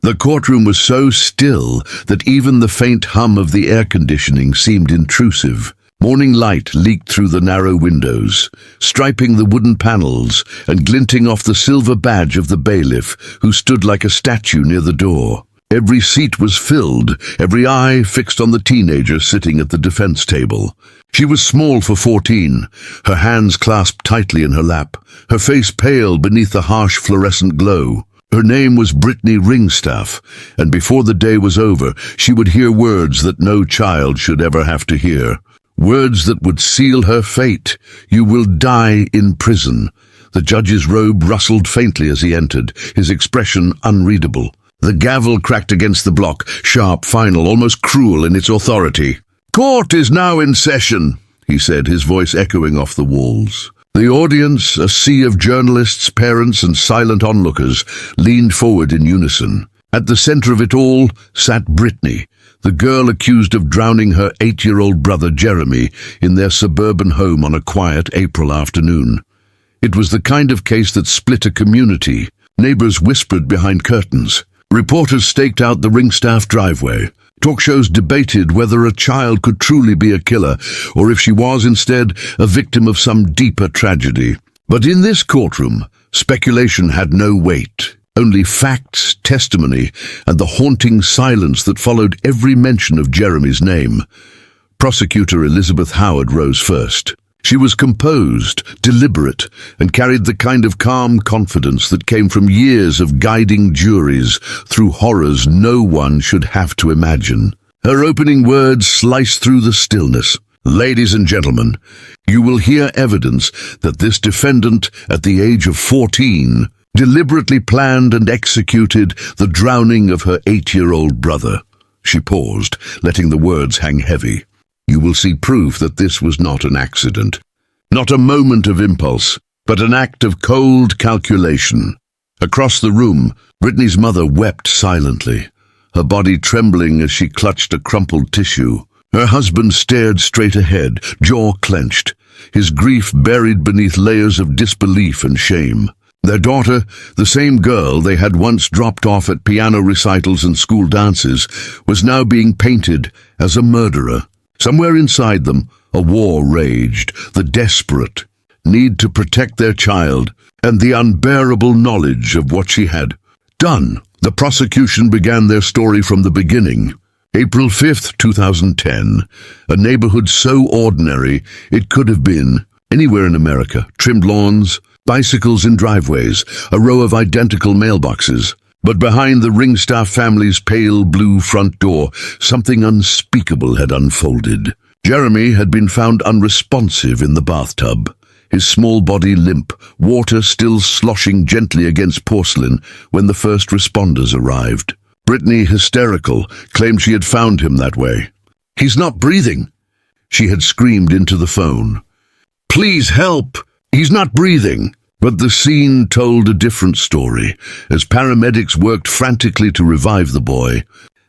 The courtroom was so still that even the faint hum of the air conditioning seemed intrusive. Morning light leaked through the narrow windows, striping the wooden panels and glinting off the silver badge of the bailiff, who stood like a statue near the door. Every seat was filled, every eye fixed on the teenager sitting at the defense table. She was small for 14, her hands clasped tightly in her lap, her face pale beneath the harsh fluorescent glow. Her name was Brittany Ringstaff, and before the day was over, she would hear words that no child should ever have to hear. Words that would seal her fate. "You will die in prison." The judge's robe rustled faintly as he entered, his expression unreadable. The gavel cracked against the block, sharp, final, almost cruel in its authority. "Court is now in session," he said, his voice echoing off the walls. The audience, a sea of journalists, parents, and silent onlookers, leaned forward in unison. At the center of it all sat Brittany, the girl accused of drowning her 8-year-old brother Jeremy in their suburban home on a quiet April afternoon. It was the kind of case that split a community. Neighbors whispered behind curtains. Reporters staked out the Ringstaff driveway. Talk shows debated whether a child could truly be a killer, or if she was instead a victim of some deeper tragedy. But in this courtroom, speculation had no weight. Only facts, testimony, and the haunting silence that followed every mention of Jeremy's name. Prosecutor Elizabeth Howard rose first. She was composed, deliberate, and carried the kind of calm confidence that came from years of guiding juries through horrors no one should have to imagine. Her opening words sliced through the stillness. "Ladies and gentlemen, you will hear evidence that this defendant, at the age of 14, deliberately planned and executed the drowning of her 8-year-old brother." She paused, letting the words hang heavy. "You will see proof that this was not an accident, not a moment of impulse, but an act of cold calculation." Across the room, Brittany's mother wept silently, her body trembling as she clutched a crumpled tissue. Her husband stared straight ahead, jaw clenched, his grief buried beneath layers of disbelief and shame. Their daughter, the same girl they had once dropped off at piano recitals and school dances, was now being painted as a murderer. Somewhere inside them, a war raged, the desperate need to protect their child, and the unbearable knowledge of what she had done. The prosecution began their story from the beginning. April 5th, 2010, a neighborhood so ordinary it could have been anywhere in America. Trimmed lawns, bicycles in driveways, a row of identical mailboxes. But behind the Ringstaff family's pale blue front door, something unspeakable had unfolded. Jeremy had been found unresponsive in the bathtub, his small body limp, water still sloshing gently against porcelain when the first responders arrived. Brittany, hysterical, claimed she had found him that way. "He's not breathing," she had screamed into the phone. "Please help! He's not breathing." But the scene told a different story, as paramedics worked frantically to revive the boy.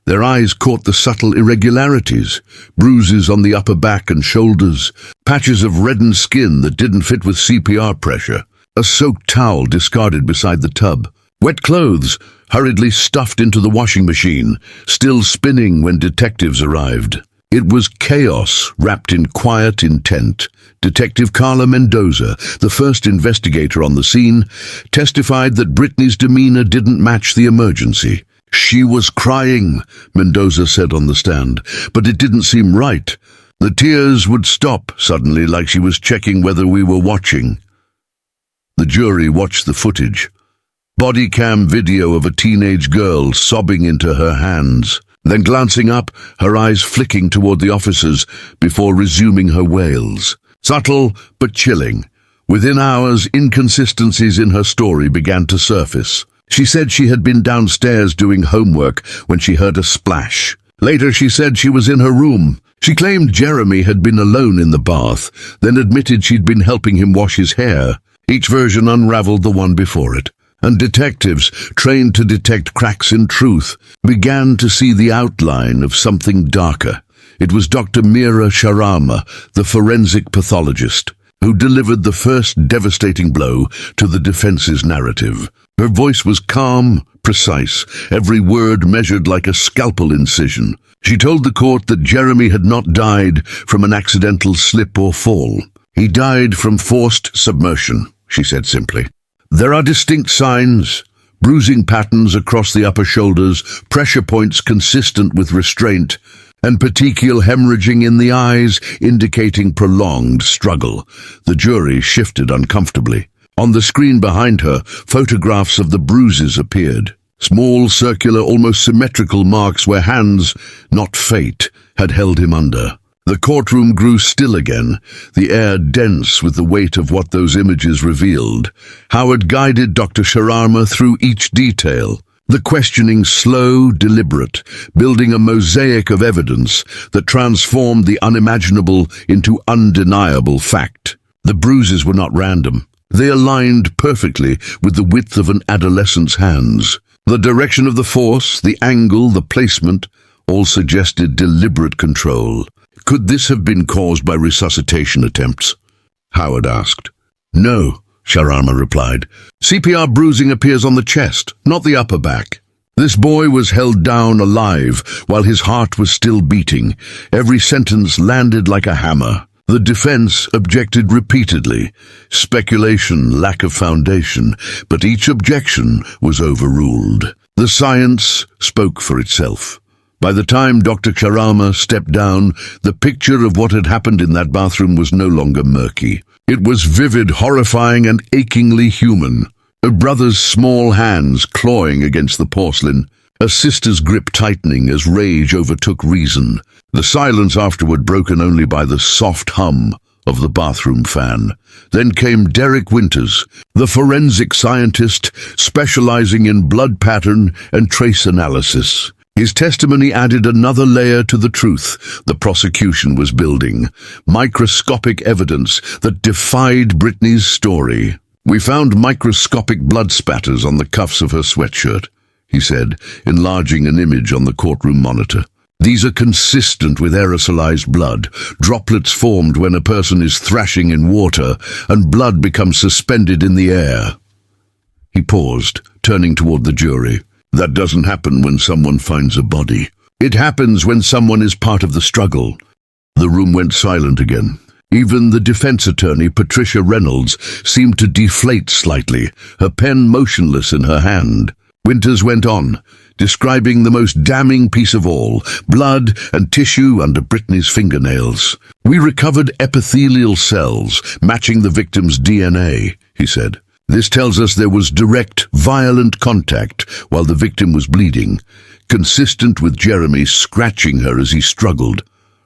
Their eyes caught the subtle irregularities, bruises on the upper back and shoulders, patches of reddened skin that didn't fit with CPR pressure, a soaked towel discarded beside the tub, wet clothes hurriedly stuffed into the washing machine, still spinning when detectives arrived. It was chaos wrapped in quiet intent. Detective Carla Mendoza, the first investigator on the scene, testified that Brittany's demeanor didn't match the emergency. "She was crying," Mendoza said on the stand, "but it didn't seem right. The tears would stop suddenly, like she was checking whether we were watching." The jury watched the footage. Body cam video of a teenage girl sobbing into her hands, then glancing up, her eyes flicking toward the officers before resuming her wails. Subtle but chilling. Within hours, inconsistencies in her story began to surface. She said she had been downstairs doing homework when she heard a splash. Later, she said she was in her room. She claimed Jeremy had been alone in the bath, then admitted she'd been helping him wash his hair. Each version unraveled the one before it. And detectives, trained to detect cracks in truth, began to see the outline of something darker. It was Dr. Meera Sharma, the forensic pathologist, who delivered the first devastating blow to the defense's narrative. Her voice was calm, precise, every word measured like a scalpel incision. She told the court that Jeremy had not died from an accidental slip or fall. He died from forced submersion, she said simply. There are distinct signs: bruising patterns across the upper shoulders, pressure points consistent with restraint, and petechial hemorrhaging in the eyes indicating prolonged struggle. The jury shifted uncomfortably. On the screen behind her, photographs of the bruises appeared. Small, circular, almost symmetrical marks where hands, not fate, had held him under. The courtroom grew still again, the air dense with the weight of what those images revealed. Howard guided Dr. Sharma through each detail, the questioning slow, deliberate, building a mosaic of evidence that transformed the unimaginable into undeniable fact. The bruises were not random. They aligned perfectly with the width of an adolescent's hands. The direction of the force, the angle, the placement, all suggested deliberate control. Could this have been caused by resuscitation attempts? Howard asked. No, Sharma replied. CPR bruising appears on the chest, not the upper back. This boy was held down alive while his heart was still beating. Every sentence landed like a hammer. The defense objected repeatedly. Speculation, lack of foundation, but each objection was overruled. The science spoke for itself. By the time Dr. Sharma stepped down, the picture of what had happened in that bathroom was no longer murky. It was vivid, horrifying, and achingly human. A brother's small hands clawing against the porcelain, a sister's grip tightening as rage overtook reason. The silence afterward broken only by the soft hum of the bathroom fan. Then came Derek Winters, the forensic scientist specializing in blood pattern and trace analysis. His testimony added another layer to the truth the prosecution was building, microscopic evidence that defied Brittany's story. We found microscopic blood spatters on the cuffs of her sweatshirt, he said, enlarging an image on the courtroom monitor. These are consistent with aerosolized blood, droplets formed when a person is thrashing in water and blood becomes suspended in the air. He paused, turning toward the jury. That doesn't happen when someone finds a body. It happens when someone is part of the struggle. The room went silent again. Even the defense attorney, Patricia Reynolds, seemed to deflate slightly, her pen motionless in her hand. Winters went on, describing the most damning piece of all, blood and tissue under Brittany's fingernails. We recovered epithelial cells matching the victim's DNA, he said. This tells us there was direct, violent contact while the victim was bleeding, consistent with Jeremy scratching her as he struggled.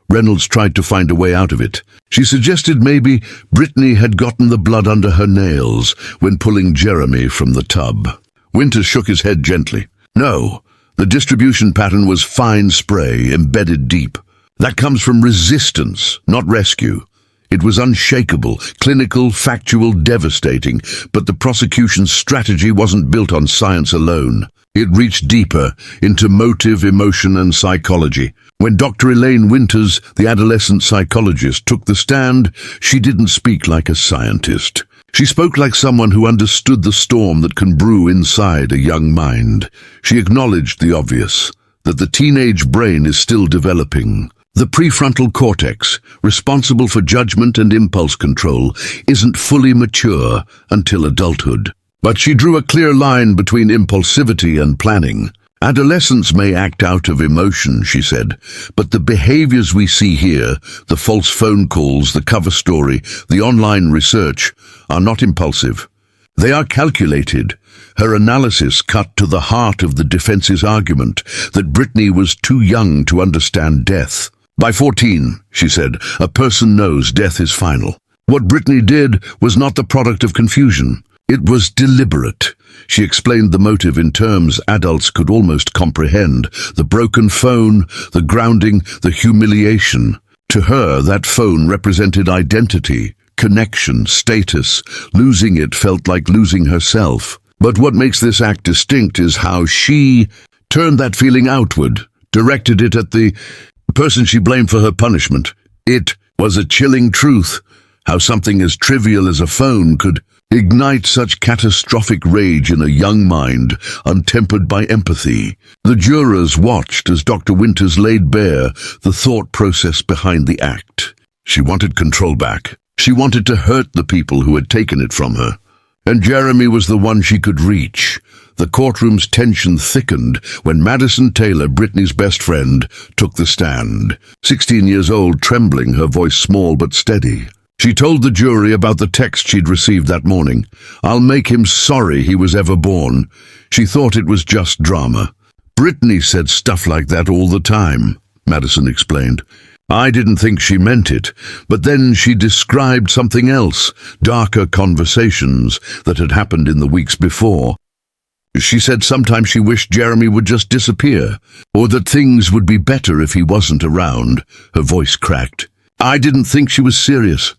Reynolds tried to find a way out of it. She suggested maybe Brittany had gotten the blood under her nails when pulling Jeremy from the tub. Winters shook his head gently. No, the distribution pattern was fine spray, embedded deep. That comes from resistance, not rescue. It was unshakable, clinical, factual, devastating, but the prosecution's strategy wasn't built on science alone. It reached deeper into motive, emotion, and psychology. When Dr. Elaine Winters, the adolescent psychologist, took the stand, she didn't speak like a scientist. She spoke like someone who understood the storm that can brew inside a young mind. She acknowledged the obvious, that the teenage brain is still developing. The prefrontal cortex, responsible for judgment and impulse control, isn't fully mature until adulthood. But she drew a clear line between impulsivity and planning. Adolescents may act out of emotion, she said, but the behaviors we see here, the false phone calls, the cover story, the online research, are not impulsive. They are calculated. Her analysis cut to the heart of the defense's argument that Brittany was too young to understand death. By 14, she said, a person knows death is final. What Brittany did was not the product of confusion. It was deliberate. She explained the motive in terms adults could almost comprehend. The broken phone, the grounding, the humiliation. To her, that phone represented identity, connection, status. Losing it felt like losing herself. But what makes this act distinct is how she turned that feeling outward, directed it at the person she blamed for her punishment. It was a chilling truth, how something as trivial as a phone could ignite such catastrophic rage in a young mind, untempered by empathy? The jurors watched as Dr. Winters laid bare the thought process behind the act. She wanted control back. She wanted to hurt the people who had taken it from her. And Jeremy was the one she could reach. The courtroom's tension thickened when Madison Taylor, Brittany's best friend, took the stand. 16 years old, trembling, her voice small but steady. She told the jury about the text she'd received that morning. "I'll make him sorry he was ever born." She thought it was just drama. "Brittany said stuff like that all the time," Madison explained. "I didn't think she meant it, but then she described something else, darker conversations that had happened in the weeks before. She said sometimes she wished Jeremy would just disappear, or that things would be better if he wasn't around." Her voice cracked. "I didn't think she was serious.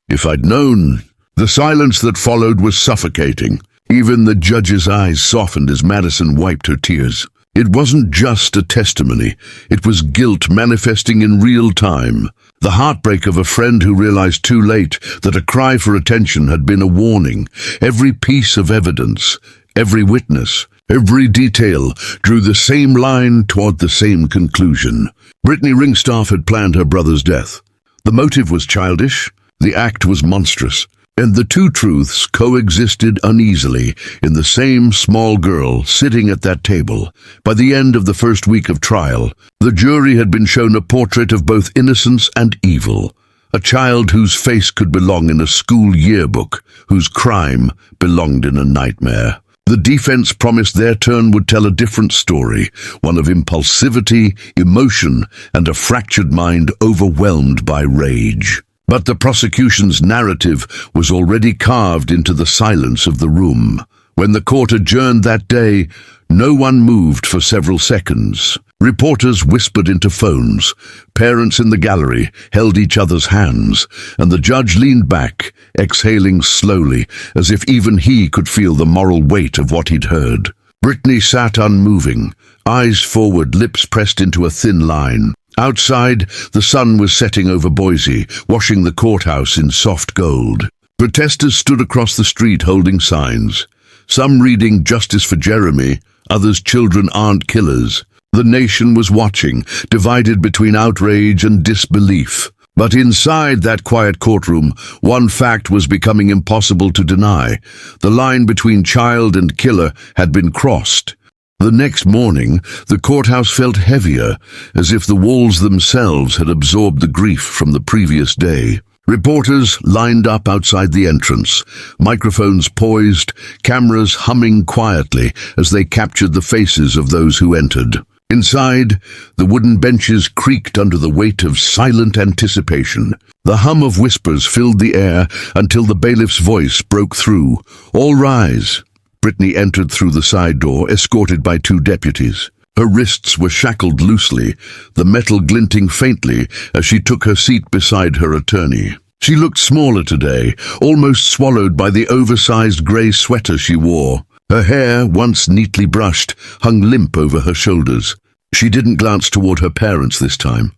If I'd known." The silence that followed was suffocating. Even the judge's eyes softened as Madison wiped her tears. It wasn't just a testimony. It was guilt manifesting in real time. The heartbreak of a friend who realized too late that a cry for attention had been a warning. Every piece of evidence, every witness, every detail drew the same line toward the same conclusion. Brittany Ringstaff had planned her brother's death. The motive was childish, the act was monstrous, and the two truths coexisted uneasily in the same small girl sitting at that table. By the end of the first week of trial, the jury had been shown a portrait of both innocence and evil. A child whose face could belong in a school yearbook, whose crime belonged in a nightmare. The defense promised their turn would tell a different story, one of impulsivity, emotion, and a fractured mind overwhelmed by rage. But the prosecution's narrative was already carved into the silence of the room. When the court adjourned that day, no one moved for several seconds. Reporters whispered into phones. Parents in the gallery held each other's hands, and the judge leaned back, exhaling slowly, as if even he could feel the moral weight of what he'd heard. Brittany sat unmoving, eyes forward, lips pressed into a thin line. Outside, the sun was setting over Boise, washing the courthouse in soft gold. Protesters stood across the street holding signs, some reading "Justice for Jeremy," others "Children aren't killers." The nation was watching, divided between outrage and disbelief. But inside that quiet courtroom, one fact was becoming impossible to deny. The line between child and killer had been crossed. The next morning, the courthouse felt heavier, as if the walls themselves had absorbed the grief from the previous day. Reporters lined up outside the entrance, microphones poised, cameras humming quietly as they captured the faces of those who entered. Inside, the wooden benches creaked under the weight of silent anticipation. The hum of whispers filled the air until the bailiff's voice broke through. "All rise." Brittany entered through the side door, escorted by two deputies. Her wrists were shackled loosely, the metal glinting faintly as she took her seat beside her attorney. She looked smaller today, almost swallowed by the oversized grey sweater she wore. Her hair, once neatly brushed, hung limp over her shoulders. She didn't glance toward her parents this time.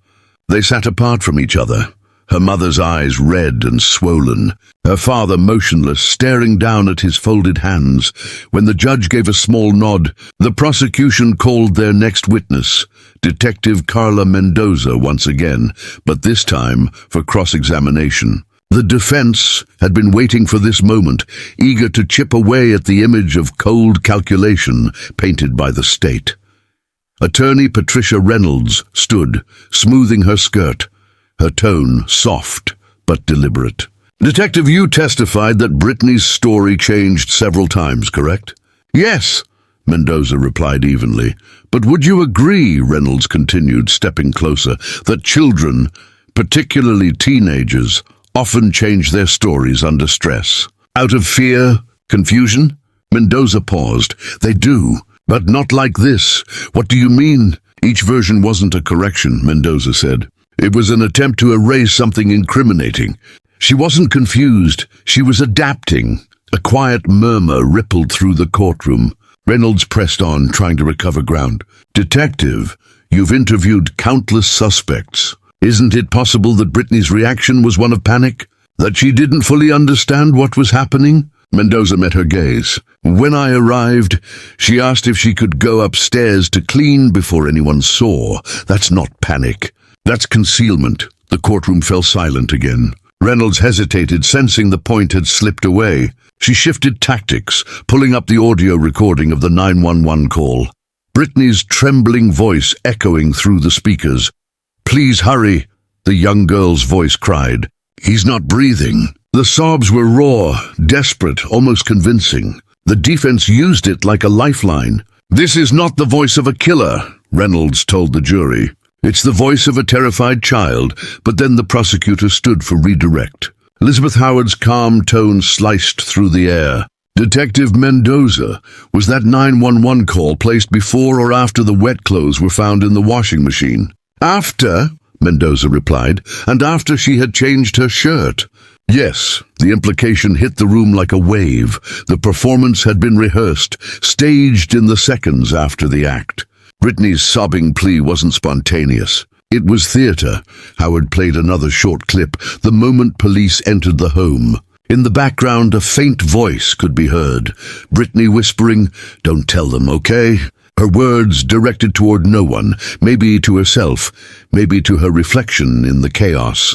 They sat apart from each other, her mother's eyes red and swollen, her father motionless, staring down at his folded hands. When the judge gave a small nod, the prosecution called their next witness, Detective Carla Mendoza once again, but this time for cross-examination. The defense had been waiting for this moment, eager to chip away at the image of cold calculation painted by the state. Attorney Patricia Reynolds stood, smoothing her skirt, her tone soft but deliberate. "Detective, you testified that Brittany's story changed several times, correct?" "Yes," Mendoza replied evenly. "But would you agree," Reynolds continued, stepping closer, "that children, particularly teenagers, often change their stories under stress? Out of fear, confusion?" Mendoza paused. "They do, but not like this." "What do you mean?" "Each version wasn't a correction," Mendoza said. "It was an attempt to erase something incriminating. She wasn't confused, she was adapting." A quiet murmur rippled through the courtroom. Reynolds pressed on, trying to recover ground. "Detective, you've interviewed countless suspects. Isn't it possible that Brittany's reaction was one of panic? That she didn't fully understand what was happening? Mendoza met her gaze. When I arrived, she asked if she could go upstairs to clean before anyone saw. That's not panic. That's concealment. The courtroom fell silent again. Reynolds hesitated, sensing the point had slipped away. She shifted tactics, pulling up the audio recording of the 911 call. Brittany's trembling voice echoing through the speakers. "Please hurry," the young girl's voice cried. "He's not breathing." The sobs were raw, desperate, almost convincing. The defense used it like a lifeline. "This is not the voice of a killer," Reynolds told the jury. "It's the voice of a terrified child," but then the prosecutor stood for redirect. Elizabeth Howard's calm tone sliced through the air. "Detective Mendoza, was that 911 call placed before or after the wet clothes were found in the washing machine?" "After," Mendoza replied, "and after she had changed her shirt." Yes, the implication hit the room like a wave. The performance had been rehearsed, staged in the seconds after the act. Brittany's sobbing plea wasn't spontaneous. It was theater. Howard played another short clip, the moment police entered the home. In the background, a faint voice could be heard. Brittany whispering, "Don't tell them, okay?" Her words directed toward no one, maybe to herself, maybe to her reflection in the chaos.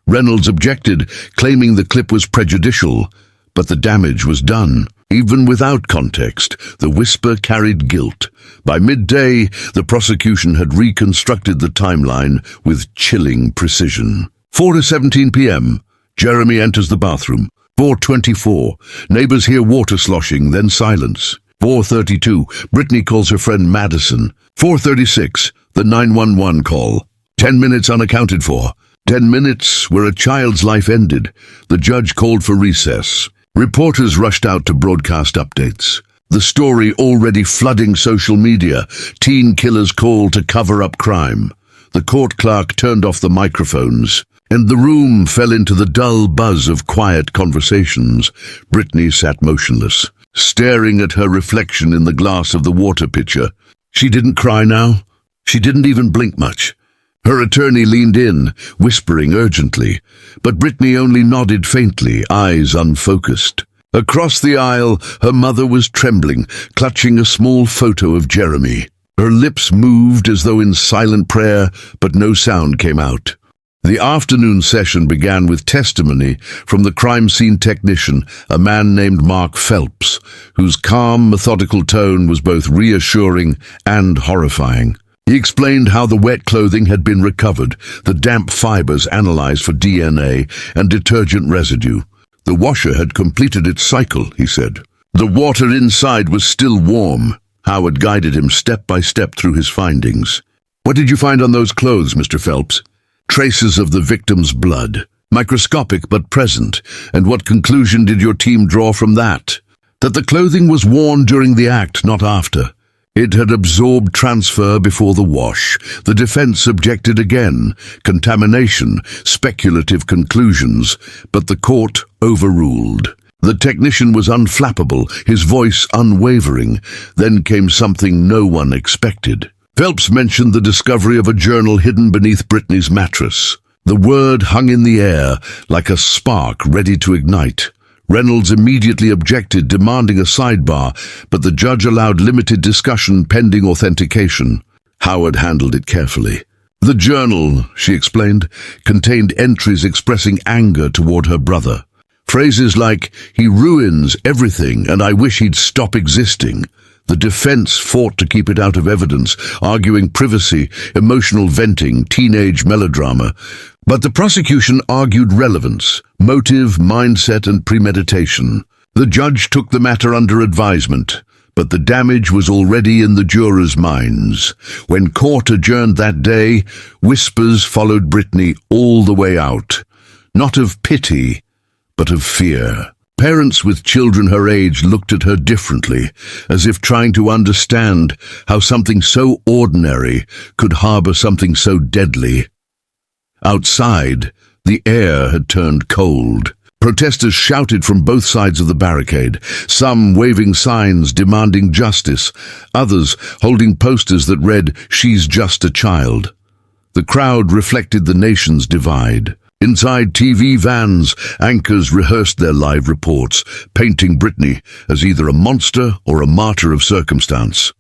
Reynolds objected, claiming the clip was prejudicial, but the damage was done. Even without context, the whisper carried guilt. By midday, the prosecution had reconstructed the timeline with chilling precision. 4:17 p.m., Jeremy enters the bathroom. 4:24, neighbors hear water sloshing, then silence. 4:32, Brittany calls her friend Madison. 4:36, the 911 call. 10 minutes unaccounted for. 10 minutes where a child's life ended. The judge called for recess. Reporters rushed out to broadcast updates. The story already flooding social media. Teen killers call to cover up crime. The court clerk turned off the microphones, and the room fell into the dull buzz of quiet conversations. Brittany sat motionless, staring at her reflection in the glass of the water pitcher. She didn't cry now. She didn't even blink much. Her attorney leaned in, whispering urgently, but Brittany only nodded faintly, eyes unfocused. Across the aisle, her mother was trembling, clutching a small photo of Jeremy. Her lips moved as though in silent prayer, but no sound came out. The afternoon session began with testimony from the crime scene technician, a man named Mark Phelps, whose calm, methodical tone was both reassuring and horrifying. He explained how the wet clothing had been recovered, the damp fibers analyzed for DNA and detergent residue. The washer had completed its cycle, he said. The water inside was still warm. Howard guided him step by step through his findings. "What did you find on those clothes, Mr. Phelps?" "Traces of the victim's blood. Microscopic but present. And what conclusion did your team draw from that?" "That the clothing was worn during the act, not after. It had absorbed transfer before the wash." The defense objected again. Contamination, speculative conclusions, but the court overruled. The technician was unflappable, his voice unwavering. Then came something no one expected. Phelps mentioned the discovery of a journal hidden beneath Brittany's mattress. The word hung in the air, like a spark ready to ignite. Reynolds immediately objected, demanding a sidebar, but the judge allowed limited discussion pending authentication. Howard handled it carefully. "The journal," she explained, contained entries expressing anger toward her brother. Phrases like, "He ruins everything and I wish he'd stop existing." The defense fought to keep it out of evidence, arguing privacy, emotional venting, teenage melodrama. But the prosecution argued relevance, motive, mindset, and premeditation. The judge took the matter under advisement, but the damage was already in the jurors' minds. When court adjourned that day, whispers followed Brittany all the way out, not of pity, but of fear. Parents with children her age looked at her differently, as if trying to understand how something so ordinary could harbor something so deadly. Outside, the air had turned cold. Protesters shouted from both sides of the barricade, some waving signs demanding justice, others holding posters that read, "She's just a child." The crowd reflected the nation's divide. Inside TV vans, anchors rehearsed their live reports, painting Brittany as either a monster or a martyr of circumstance.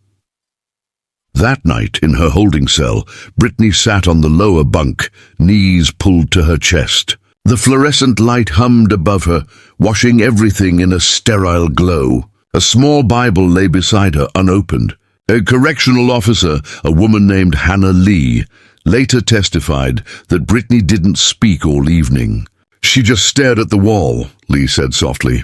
That night, in her holding cell, Brittany sat on the lower bunk, knees pulled to her chest. The fluorescent light hummed above her, washing everything in a sterile glow. A small Bible lay beside her, unopened. A correctional officer, a woman named Hannah Lee, later testified that Brittany didn't speak all evening. She just stared at the wall, Lee said softly.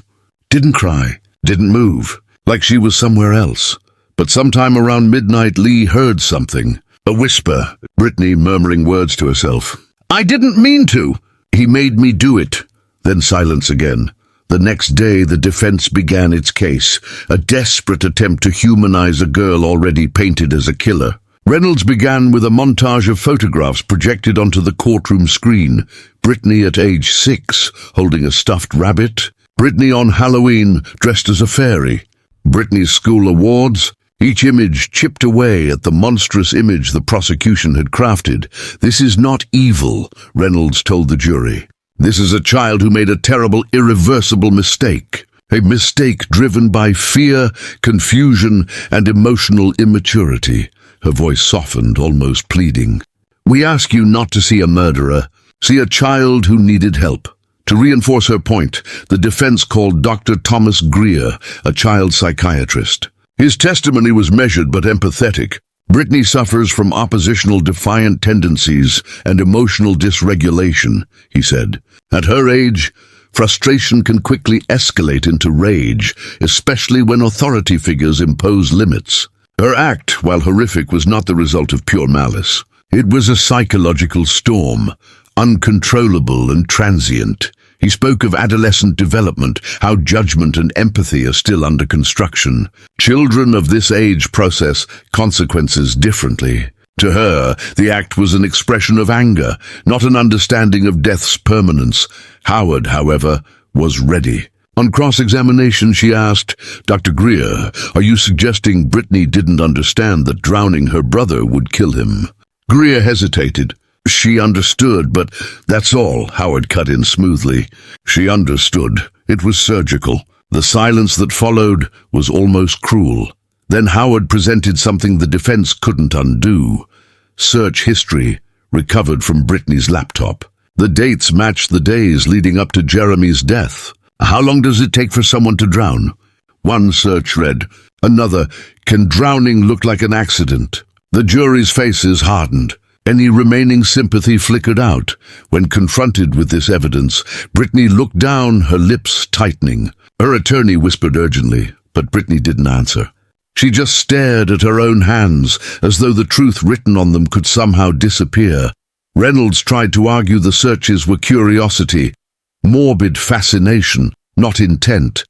Didn't cry, didn't move, like she was somewhere else. But sometime around midnight, Lee heard something. A whisper, Brittany murmuring words to herself. I didn't mean to. He made me do it. Then silence again. The next day, the defense began its case, a desperate attempt to humanize a girl already painted as a killer. Reynolds began with a montage of photographs projected onto the courtroom screen. Brittany at age 6, holding a stuffed rabbit. Brittany on Halloween, dressed as a fairy. Brittany's school awards. Each image chipped away at the monstrous image the prosecution had crafted. This is not evil, Reynolds told the jury. This is a child who made a terrible, irreversible mistake. A mistake driven by fear, confusion, and emotional immaturity. Her voice softened, almost pleading. We ask you not to see a murderer. See a child who needed help. To reinforce her point, the defense called Dr. Thomas Greer, a child psychiatrist. His testimony was measured but empathetic. Brittany suffers from oppositional defiant tendencies and emotional dysregulation, he said. At her age, frustration can quickly escalate into rage, especially when authority figures impose limits. Her act, while horrific, was not the result of pure malice. It was a psychological storm, uncontrollable and transient. He spoke of adolescent development, how judgment and empathy are still under construction. Children of this age process consequences differently. To her, the act was an expression of anger, not an understanding of death's permanence. Howard, however, was ready. On cross-examination, she asked, Dr. Greer, are you suggesting Brittany didn't understand that drowning her brother would kill him? Greer hesitated. She understood, but that's all, Howard cut in smoothly. She understood. It was surgical. The silence that followed was almost cruel. Then Howard presented something the defense couldn't undo. Search history, recovered from Brittany's laptop. The dates matched the days leading up to Jeremy's death. How long does it take for someone to drown? One search read. Another, can drowning look like an accident? The jury's faces hardened. Any remaining sympathy flickered out. When confronted with this evidence, Brittany looked down, her lips tightening. Her attorney whispered urgently, but Brittany didn't answer. She just stared at her own hands, as though the truth written on them could somehow disappear. Reynolds tried to argue the searches were curiosity, morbid fascination, not intent.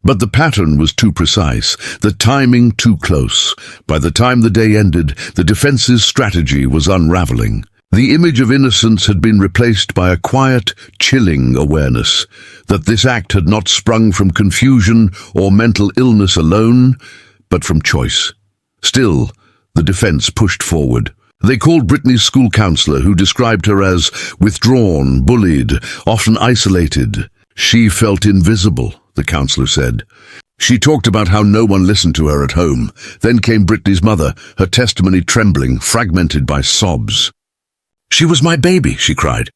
But the pattern was too precise, the timing too close. By the time the day ended, the defense's strategy was unraveling. The image of innocence had been replaced by a quiet, chilling awareness that this act had not sprung from confusion or mental illness alone, but from choice. Still, the defense pushed forward. They called Brittany's school counselor, who described her as withdrawn, bullied, often isolated. She felt invisible, the counselor said. She talked about how no one listened to her at home. Then came Brittany's mother, her testimony trembling, fragmented by sobs. She was my baby, she cried.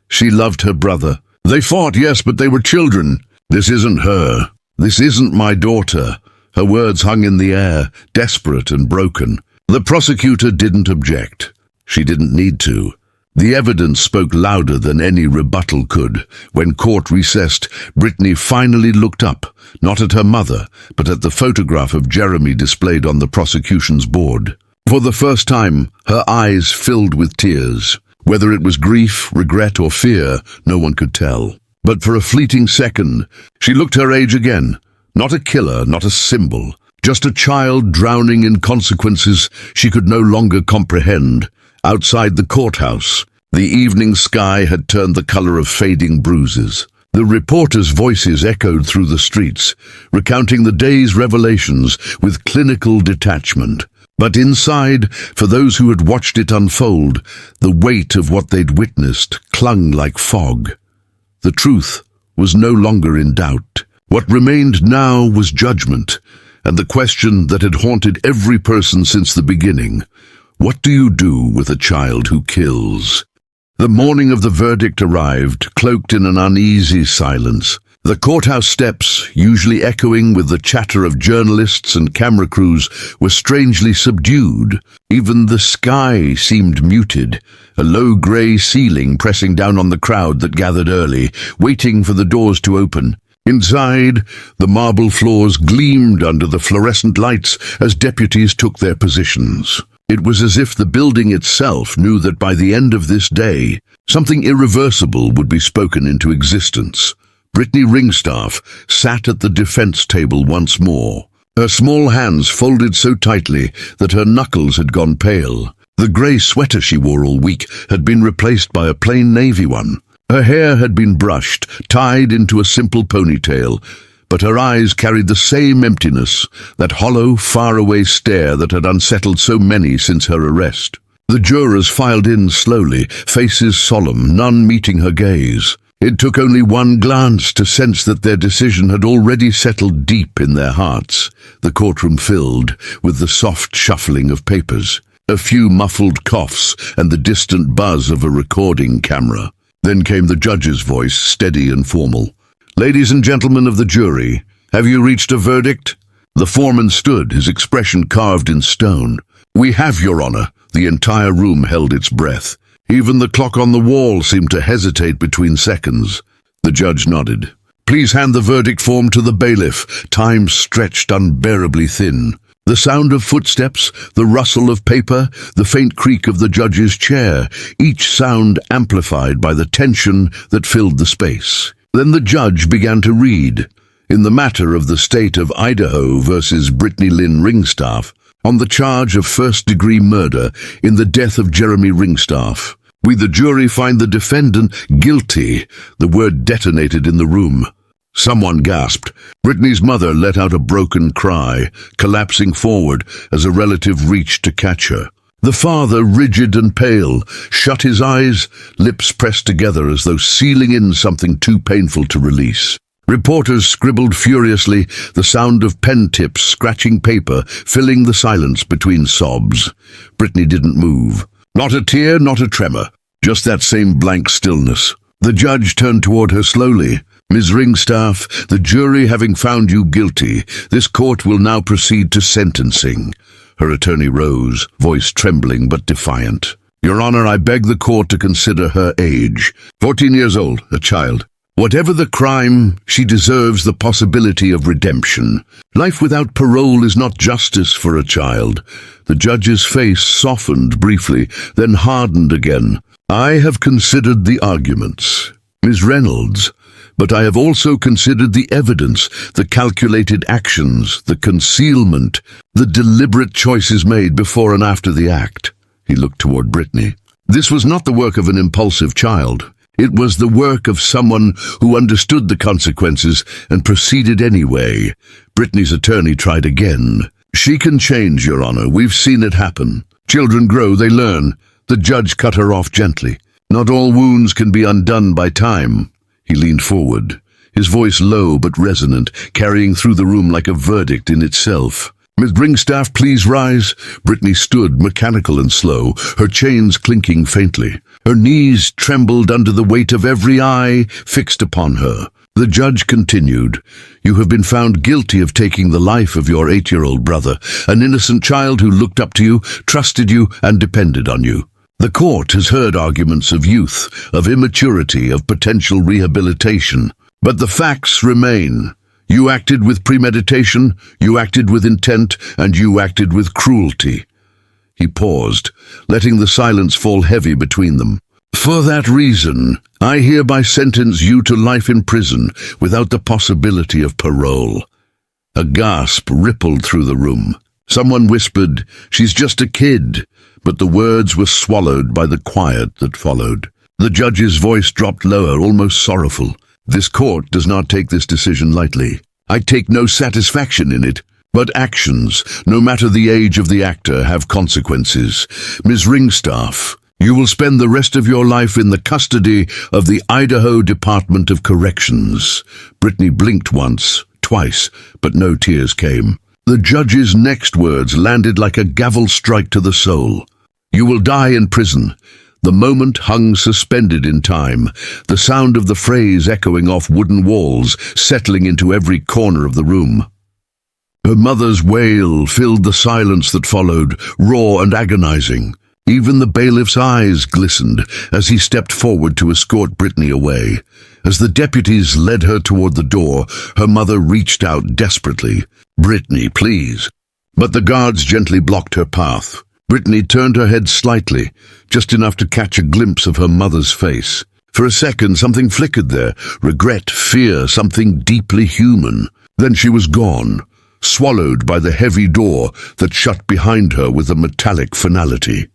She loved her brother. They fought, yes, but they were children. This isn't her. This isn't my daughter. Her words hung in the air, desperate and broken. The prosecutor didn't object. She didn't need to. The evidence spoke louder than any rebuttal could. When court recessed, Brittany finally looked up, not at her mother, but at the photograph of Jeremy displayed on the prosecution's board. For the first time, her eyes filled with tears. Whether it was grief, regret, or fear, no one could tell. But for a fleeting second, she looked her age again. Not a killer, not a symbol. Just a child drowning in consequences she could no longer comprehend. Outside the courthouse, the evening sky had turned the color of fading bruises. The reporters' voices echoed through the streets, recounting the day's revelations with clinical detachment. But inside, for those who had watched it unfold, the weight of what they'd witnessed clung like fog. The truth was no longer in doubt. What remained now was judgment, and the question that had haunted every person since the beginning: what do you do with a child who kills? The morning of the verdict arrived, cloaked in an uneasy silence. The courthouse steps, usually echoing with the chatter of journalists and camera crews, were strangely subdued. Even the sky seemed muted, a low grey ceiling pressing down on the crowd that gathered early, waiting for the doors to open. Inside, the marble floors gleamed under the fluorescent lights as deputies took their positions. It was as if the building itself knew that by the end of this day, something irreversible would be spoken into existence. Brittany Ringstaff sat at the defense table once more, her small hands folded so tightly that her knuckles had gone pale. The grey sweater she wore all week had been replaced by a plain navy one. Her hair had been brushed, tied into a simple ponytail, but her eyes carried the same emptiness, that hollow, faraway stare that had unsettled so many since her arrest. The jurors filed in slowly, faces solemn, none meeting her gaze. It took only one glance to sense that their decision had already settled deep in their hearts. The courtroom filled with the soft shuffling of papers, a few muffled coughs, and the distant buzz of a recording camera. Then came the judge's voice, steady and formal. "Ladies and gentlemen of the jury, have you reached a verdict?" The foreman stood, his expression carved in stone. "We have, Your Honor." The entire room held its breath. Even the clock on the wall seemed to hesitate between seconds. The judge nodded. "Please hand the verdict form to the bailiff." Time stretched unbearably thin. The sound of footsteps, the rustle of paper, the faint creak of the judge's chair, each sound amplified by the tension that filled the space. Then the judge began to read. In the matter of the state of Idaho versus Brittany Lynn Ringstaff, on the charge of first-degree murder in the death of Jeremy Ringstaff, we the jury find the defendant guilty. The word detonated in the room. Someone gasped. Brittany's mother let out a broken cry, collapsing forward as a relative reached to catch her. The father, rigid and pale, shut his eyes, lips pressed together as though sealing in something too painful to release. Reporters scribbled furiously, the sound of pen tips scratching paper, filling the silence between sobs. Brittany didn't move. Not a tear, not a tremor, just that same blank stillness. The judge turned toward her slowly. "Ms. Ringstaff, the jury having found you guilty, this court will now proceed to sentencing." Her attorney rose, voice trembling but defiant. "Your Honor, I beg the court to consider her age. 14 years old, a child. Whatever the crime, she deserves the possibility of redemption. Life without parole is not justice for a child." The judge's face softened briefly, then hardened again. "I have considered the arguments, Ms. Reynolds, but I have also considered the evidence, the calculated actions, the concealment, the deliberate choices made before and after the act." He looked toward Brittany. "This was not the work of an impulsive child. It was the work of someone who understood the consequences and proceeded anyway." Brittany's attorney tried again. "She can change, Your Honor. We've seen it happen. Children grow, they learn." The judge cut her off gently. "Not all wounds can be undone by time." He leaned forward, his voice low but resonant, carrying through the room like a verdict in itself. "Ms. Ringstaff, please rise." Brittany stood, mechanical and slow, her chains clinking faintly. Her knees trembled under the weight of every eye fixed upon her. The judge continued, "You have been found guilty of taking the life of your 8-year-old brother, an innocent child who looked up to you, trusted you, and depended on you. The court has heard arguments of youth, of immaturity, of potential rehabilitation. But the facts remain. You acted with premeditation, you acted with intent, and you acted with cruelty." He paused, letting the silence fall heavy between them. "For that reason, I hereby sentence you to life in prison without the possibility of parole." A gasp rippled through the room. Someone whispered, "She's just a kid," but the words were swallowed by the quiet that followed. The judge's voice dropped lower, almost sorrowful. "This court does not take this decision lightly. I take no satisfaction in it. But actions, no matter the age of the actor, have consequences. Ms. Ringstaff, you will spend the rest of your life in the custody of the Idaho Department of Corrections. Brittany blinked once, twice, but no tears came. The judge's next words landed like a gavel strike to the soul. You will die in prison. The moment hung suspended in time, the sound of the phrase echoing off wooden walls, settling into every corner of the room. Her mother's wail filled the silence that followed, raw and agonizing. Even the bailiff's eyes glistened as he stepped forward to escort Brittany away. As the deputies led her toward the door, her mother reached out desperately. "Brittany, please." But the guards gently blocked her path. Brittany turned her head slightly, just enough to catch a glimpse of her mother's face. For a second, something flickered there, regret, fear, something deeply human. Then she was gone, swallowed by the heavy door that shut behind her with a metallic finality.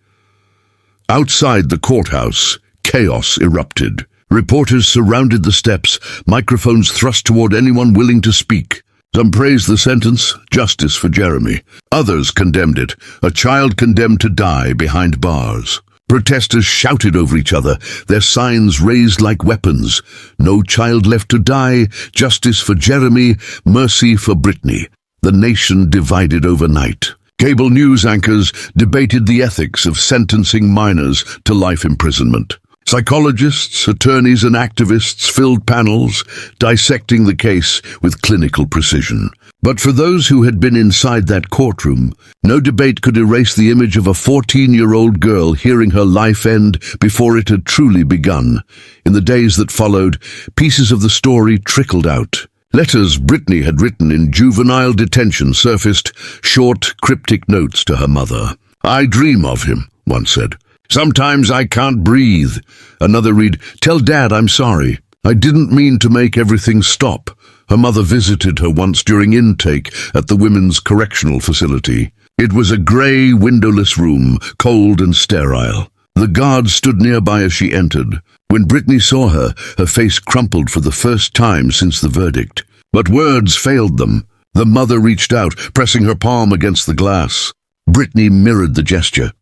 Outside the courthouse, chaos erupted. Reporters surrounded the steps, microphones thrust toward anyone willing to speak. Some praised the sentence, justice for Jeremy. Others condemned it, a child condemned to die behind bars. Protesters shouted over each other, their signs raised like weapons. No child left to die, justice for Jeremy, mercy for Brittany. The nation divided overnight. Cable news anchors debated the ethics of sentencing minors to life imprisonment. Psychologists, attorneys, and activists filled panels, dissecting the case with clinical precision. But for those who had been inside that courtroom, no debate could erase the image of a 14-year-old girl hearing her life end before it had truly begun. In the days that followed, pieces of the story trickled out. Letters Brittany had written in juvenile detention surfaced, short, cryptic notes to her mother. "I dream of him," one said. "Sometimes I can't breathe." Another read, "Tell Dad I'm sorry. I didn't mean to make everything stop." Her mother visited her once during intake at the women's correctional facility. It was a grey, windowless room, cold and sterile. The guard stood nearby as she entered. When Brittany saw her, her face crumpled for the first time since the verdict. But words failed them. The mother reached out, pressing her palm against the glass. Brittany mirrored the gesture.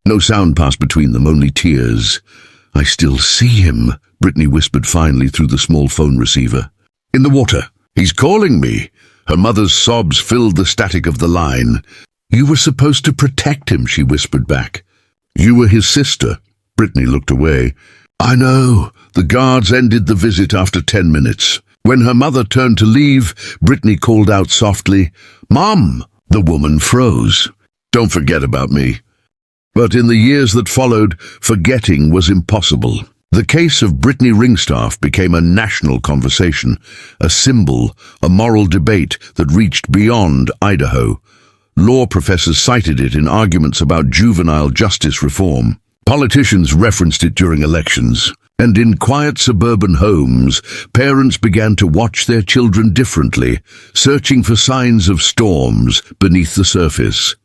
No sound passed between them, only tears. "I still see him," Brittany whispered finally through the small phone receiver. "In the water. He's calling me." Her mother's sobs filled the static of the line. "You were supposed to protect him," she whispered back. "You were his sister." Brittany looked away. "I know." The guards ended the visit after 10 minutes. When her mother turned to leave, Brittany called out softly, "Mom!" The woman froze. "Don't forget about me." But in the years that followed, forgetting was impossible. The case of Brittany Ringstaff became a national conversation, a symbol, a moral debate that reached beyond Idaho. Law professors cited it in arguments about juvenile justice reform. Politicians referenced it during elections. And in quiet suburban homes, parents began to watch their children differently, searching for signs of storms beneath the surface.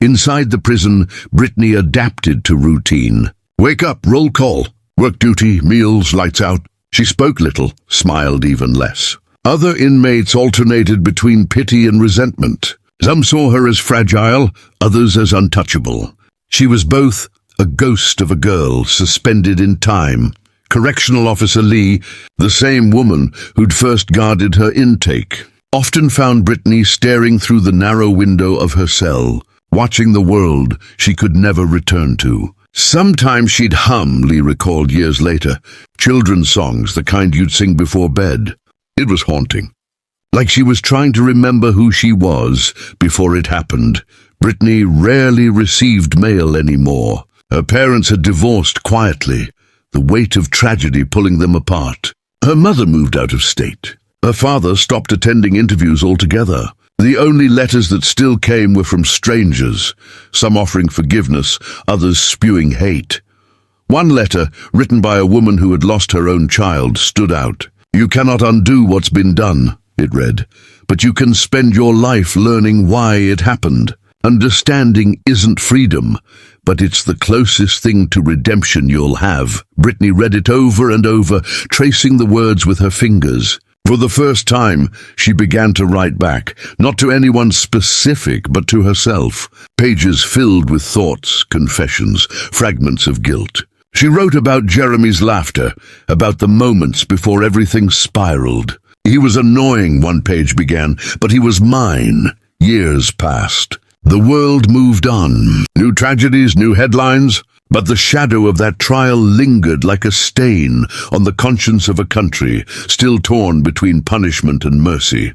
Inside the prison, Brittany adapted to routine. "Wake up, roll call. Work duty, meals, lights out." She spoke little, smiled even less. Other inmates alternated between pity and resentment. Some saw her as fragile, others as untouchable. She was both a ghost of a girl suspended in time. Correctional Officer Lee, the same woman who'd first guarded her intake, often found Brittany staring through the narrow window of her cell, watching the world she could never return to. Sometimes she'd hum, Lee recalled years later, children's songs, the kind you'd sing before bed. It was haunting. Like she was trying to remember who she was before it happened. Brittany rarely received mail anymore. Her parents had divorced quietly, the weight of tragedy pulling them apart. Her mother moved out of state. Her father stopped attending interviews altogether. The only letters that still came were from strangers, some offering forgiveness, others spewing hate. One letter, written by a woman who had lost her own child, stood out. "You cannot undo what's been done," it read, "but you can spend your life learning why it happened. Understanding isn't freedom, but it's the closest thing to redemption you'll have." Brittany read it over and over, tracing the words with her fingers. For the first time, she began to write back, not to anyone specific, but to herself. Pages filled with thoughts, confessions, fragments of guilt. She wrote about Jeremy's laughter, about the moments before everything spiraled. He was annoying, one page began, but he was mine. Years passed. The world moved on. New tragedies, new headlines. But the shadow of that trial lingered like a stain on the conscience of a country still torn between punishment and mercy.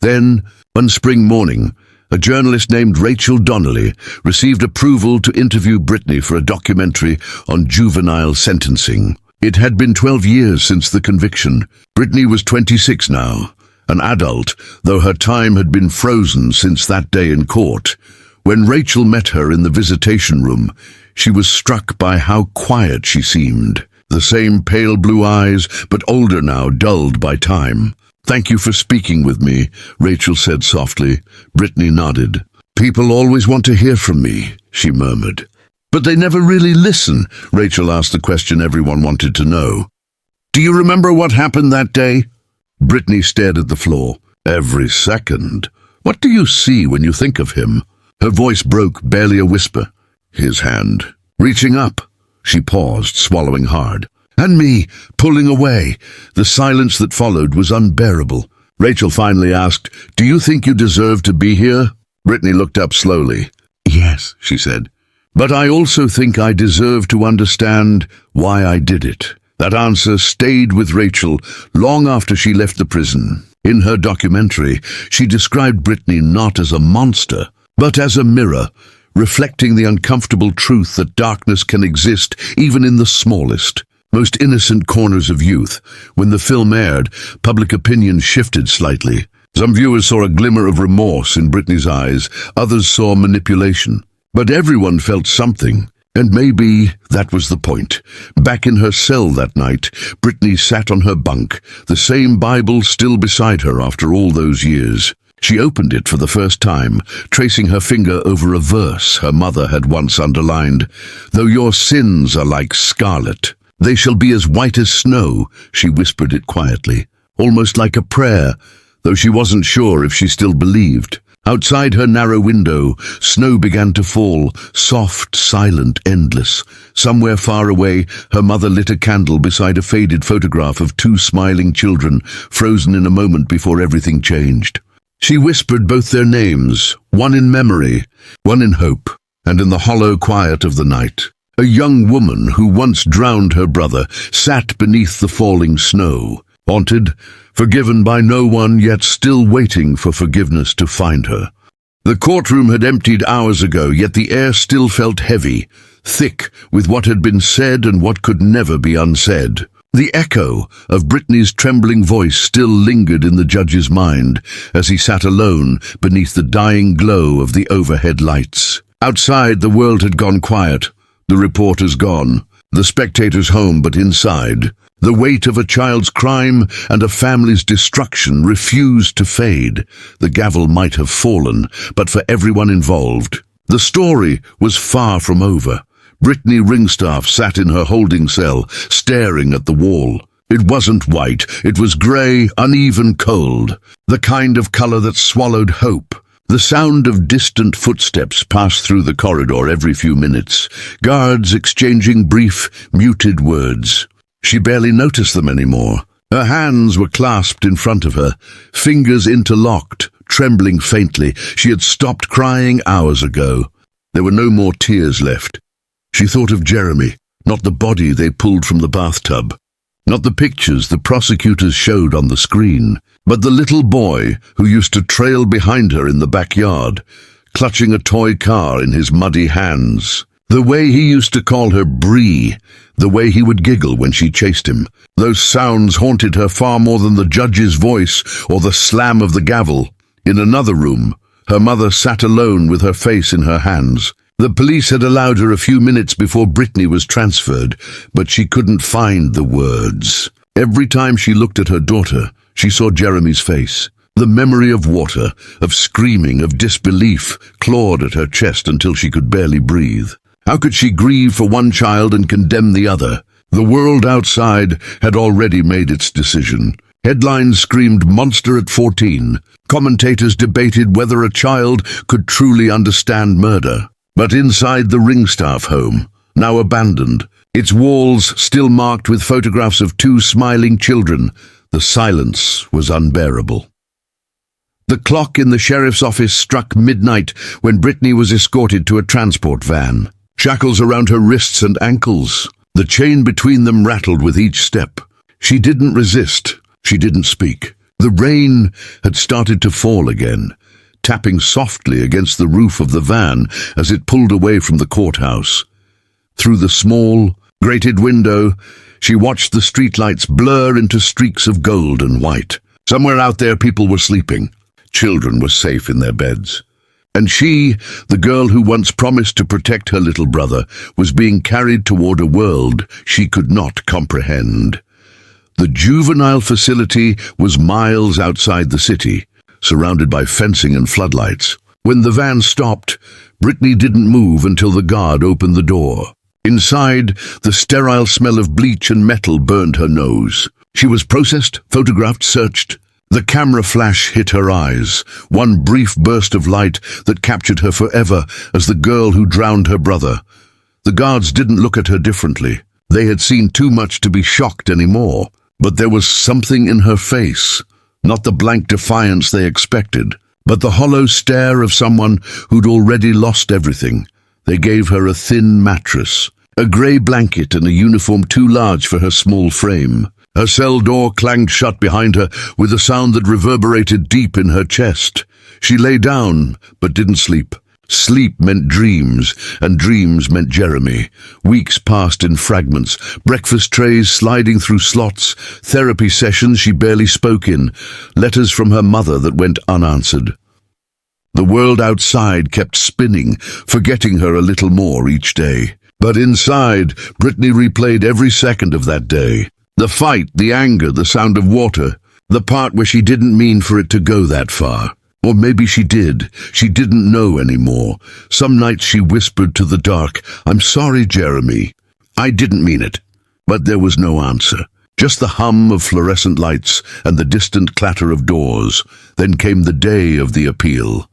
Then, one spring morning, a journalist named Rachel Donnelly received approval to interview Brittany for a documentary on juvenile sentencing. It had been 12 years since the conviction. Brittany was 26 now, an adult, though her time had been frozen since that day in court. When Rachel met her in the visitation room, she was struck by how quiet she seemed. The same pale blue eyes, but older now, dulled by time. "Thank you for speaking with me," Rachel said softly. Brittany nodded. "People always want to hear from me," she murmured. "But they never really listen," Rachel asked the question everyone wanted to know. "Do you remember what happened that day?" Brittany stared at the floor. "Every second. What do you see when you think of him?" Her voice broke, barely a whisper. "His hand. Reaching up." She paused, swallowing hard. "And me, pulling away." The silence that followed was unbearable. Rachel finally asked, "Do you think you deserve to be here?" Brittany looked up slowly. "Yes," she said. "But I also think I deserve to understand why I did it." That answer stayed with Rachel long after she left the prison. In her documentary, she described Brittany not as a monster, but as a mirror, reflecting the uncomfortable truth that darkness can exist even in the smallest, most innocent corners of youth. When the film aired, public opinion shifted slightly. Some viewers saw a glimmer of remorse in Brittany's eyes, others saw manipulation. But everyone felt something, and maybe that was the point. Back in her cell that night, Brittany sat on her bunk, the same Bible still beside her after all those years. She opened it for the first time, tracing her finger over a verse her mother had once underlined. "Though your sins are like scarlet, they shall be as white as snow," she whispered it quietly, almost like a prayer, though she wasn't sure if she still believed. Outside her narrow window, snow began to fall, soft, silent, endless. Somewhere far away, her mother lit a candle beside a faded photograph of two smiling children, frozen in a moment before everything changed. She whispered both their names, one in memory, one in hope, and in the hollow quiet of the night. A young woman who once drowned her brother sat beneath the falling snow, haunted, forgiven by no one, yet still waiting for forgiveness to find her. The courtroom had emptied hours ago, yet the air still felt heavy, thick with what had been said and what could never be unsaid. The echo of Brittany's trembling voice still lingered in the judge's mind as he sat alone beneath the dying glow of the overhead lights. Outside, the world had gone quiet, the reporters gone, the spectators home, but inside, the weight of a child's crime and a family's destruction refused to fade. The gavel might have fallen, but for everyone involved, the story was far from over. Brittany Ringstaff sat in her holding cell, staring at the wall. It wasn't white, it was grey, uneven, cold, the kind of colour that swallowed hope. The sound of distant footsteps passed through the corridor every few minutes, guards exchanging brief, muted words. She barely noticed them anymore. Her hands were clasped in front of her, fingers interlocked, trembling faintly. She had stopped crying hours ago. There were no more tears left. She thought of Jeremy, not the body they pulled from the bathtub, not the pictures the prosecutors showed on the screen, but the little boy who used to trail behind her in the backyard, clutching a toy car in his muddy hands. The way he used to call her Bree, the way he would giggle when she chased him. Those sounds haunted her far more than the judge's voice or the slam of the gavel. In another room, her mother sat alone with her face in her hands. The police had allowed her a few minutes before Brittany was transferred, but she couldn't find the words. Every time she looked at her daughter, she saw Jeremy's face. The memory of water, of screaming, of disbelief, clawed at her chest until she could barely breathe. How could she grieve for one child and condemn the other? The world outside had already made its decision. Headlines screamed monster at 14. Commentators debated whether a child could truly understand murder. But inside the Ringstaff home, now abandoned, its walls still marked with photographs of two smiling children, the silence was unbearable. The clock in the sheriff's office struck midnight when Brittany was escorted to a transport van. Shackles around her wrists and ankles. The chain between them rattled with each step. She didn't resist. She didn't speak. The rain had started to fall again, tapping softly against the roof of the van as it pulled away from the courthouse. Through the small, grated window, she watched the streetlights blur into streaks of gold and white. Somewhere out there people were sleeping. Children were safe in their beds. And she, the girl who once promised to protect her little brother, was being carried toward a world she could not comprehend. The juvenile facility was miles outside the city, surrounded by fencing and floodlights. When the van stopped, Brittany didn't move until the guard opened the door. Inside, the sterile smell of bleach and metal burned her nose. She was processed, photographed, searched. The camera flash hit her eyes, one brief burst of light that captured her forever as the girl who drowned her brother. The guards didn't look at her differently. They had seen too much to be shocked anymore. But there was something in her face, not the blank defiance they expected, but the hollow stare of someone who'd already lost everything. They gave her a thin mattress, a grey blanket and a uniform too large for her small frame. Her cell door clanged shut behind her with a sound that reverberated deep in her chest. She lay down, but didn't sleep. Sleep meant dreams, and dreams meant Jeremy. Weeks passed in fragments, breakfast trays sliding through slots, therapy sessions she barely spoke in, letters from her mother that went unanswered. The world outside kept spinning, forgetting her a little more each day. But inside, Brittany replayed every second of that day. The fight, the anger, the sound of water, the part where she didn't mean for it to go that far. Or maybe she did. She didn't know anymore. Some nights she whispered to the dark, "I'm sorry, Jeremy. I didn't mean it." But there was no answer. Just the hum of fluorescent lights and the distant clatter of doors. Then came the day of the appeal.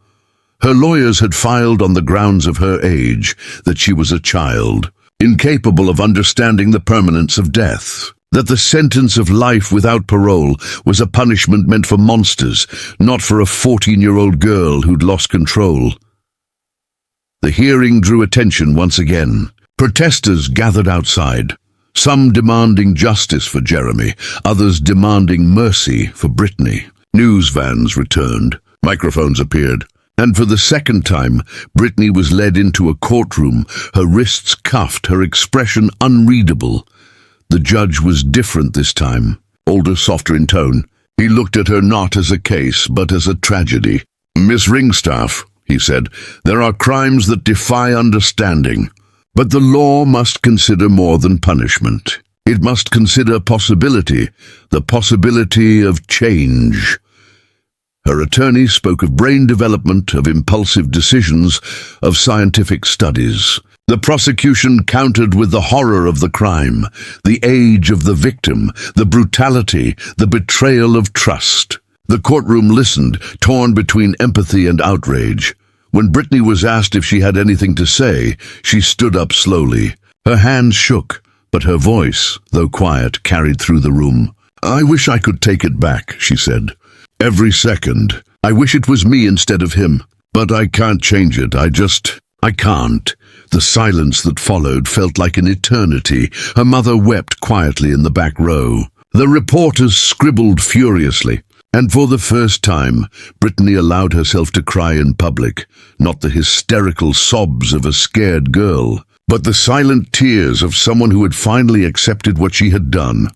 Her lawyers had filed on the grounds of her age, that she was a child, incapable of understanding the permanence of death. That the sentence of life without parole was a punishment meant for monsters, not for a 14-year-old girl who'd lost control. The hearing drew attention once again. Protesters gathered outside, some demanding justice for Jeremy, others demanding mercy for Brittany. News vans returned, microphones appeared, and for the second time, Brittany was led into a courtroom, her wrists cuffed, her expression unreadable. The judge was different this time, older, softer in tone. He looked at her not as a case, but as a tragedy. "Miss Ringstaff," he said, "there are crimes that defy understanding. But the law must consider more than punishment. It must consider possibility, the possibility of change." Her attorney spoke of brain development, of impulsive decisions, of scientific studies. The prosecution countered with the horror of the crime, the age of the victim, the brutality, the betrayal of trust. The courtroom listened, torn between empathy and outrage. When Brittany was asked if she had anything to say, she stood up slowly. Her hands shook, but her voice, though quiet, carried through the room. "I wish I could take it back," she said. "Every second. I wish it was me instead of him. But I can't change it. I can't." The silence that followed felt like an eternity. Her mother wept quietly in the back row. The reporters scribbled furiously. And for the first time, Brittany allowed herself to cry in public, not the hysterical sobs of a scared girl, but the silent tears of someone who had finally accepted what she had done.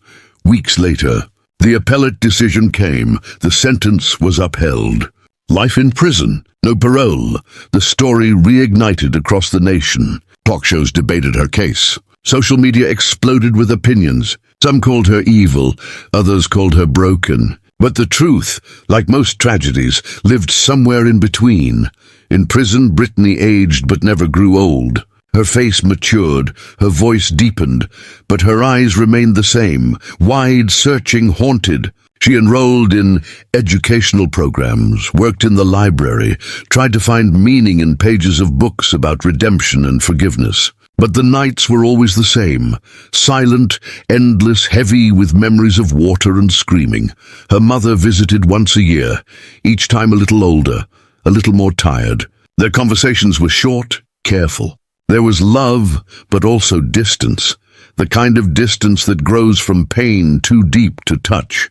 Weeks later, the appellate decision came. The sentence was upheld. Life in prison, no parole. The story reignited across the nation. Talk shows debated her case. Social media exploded with opinions. Some called her evil, others called her broken. But the truth, like most tragedies, lived somewhere in between. In prison, Brittany aged but never grew old. Her face matured, her voice deepened, but her eyes remained the same, wide, searching, haunted. She enrolled in educational programs, worked in the library, tried to find meaning in pages of books about redemption and forgiveness. But the nights were always the same, silent, endless, heavy with memories of water and screaming. Her mother visited once a year, each time a little older, a little more tired. Their conversations were short, careful. There was love, but also distance, the kind of distance that grows from pain too deep to touch.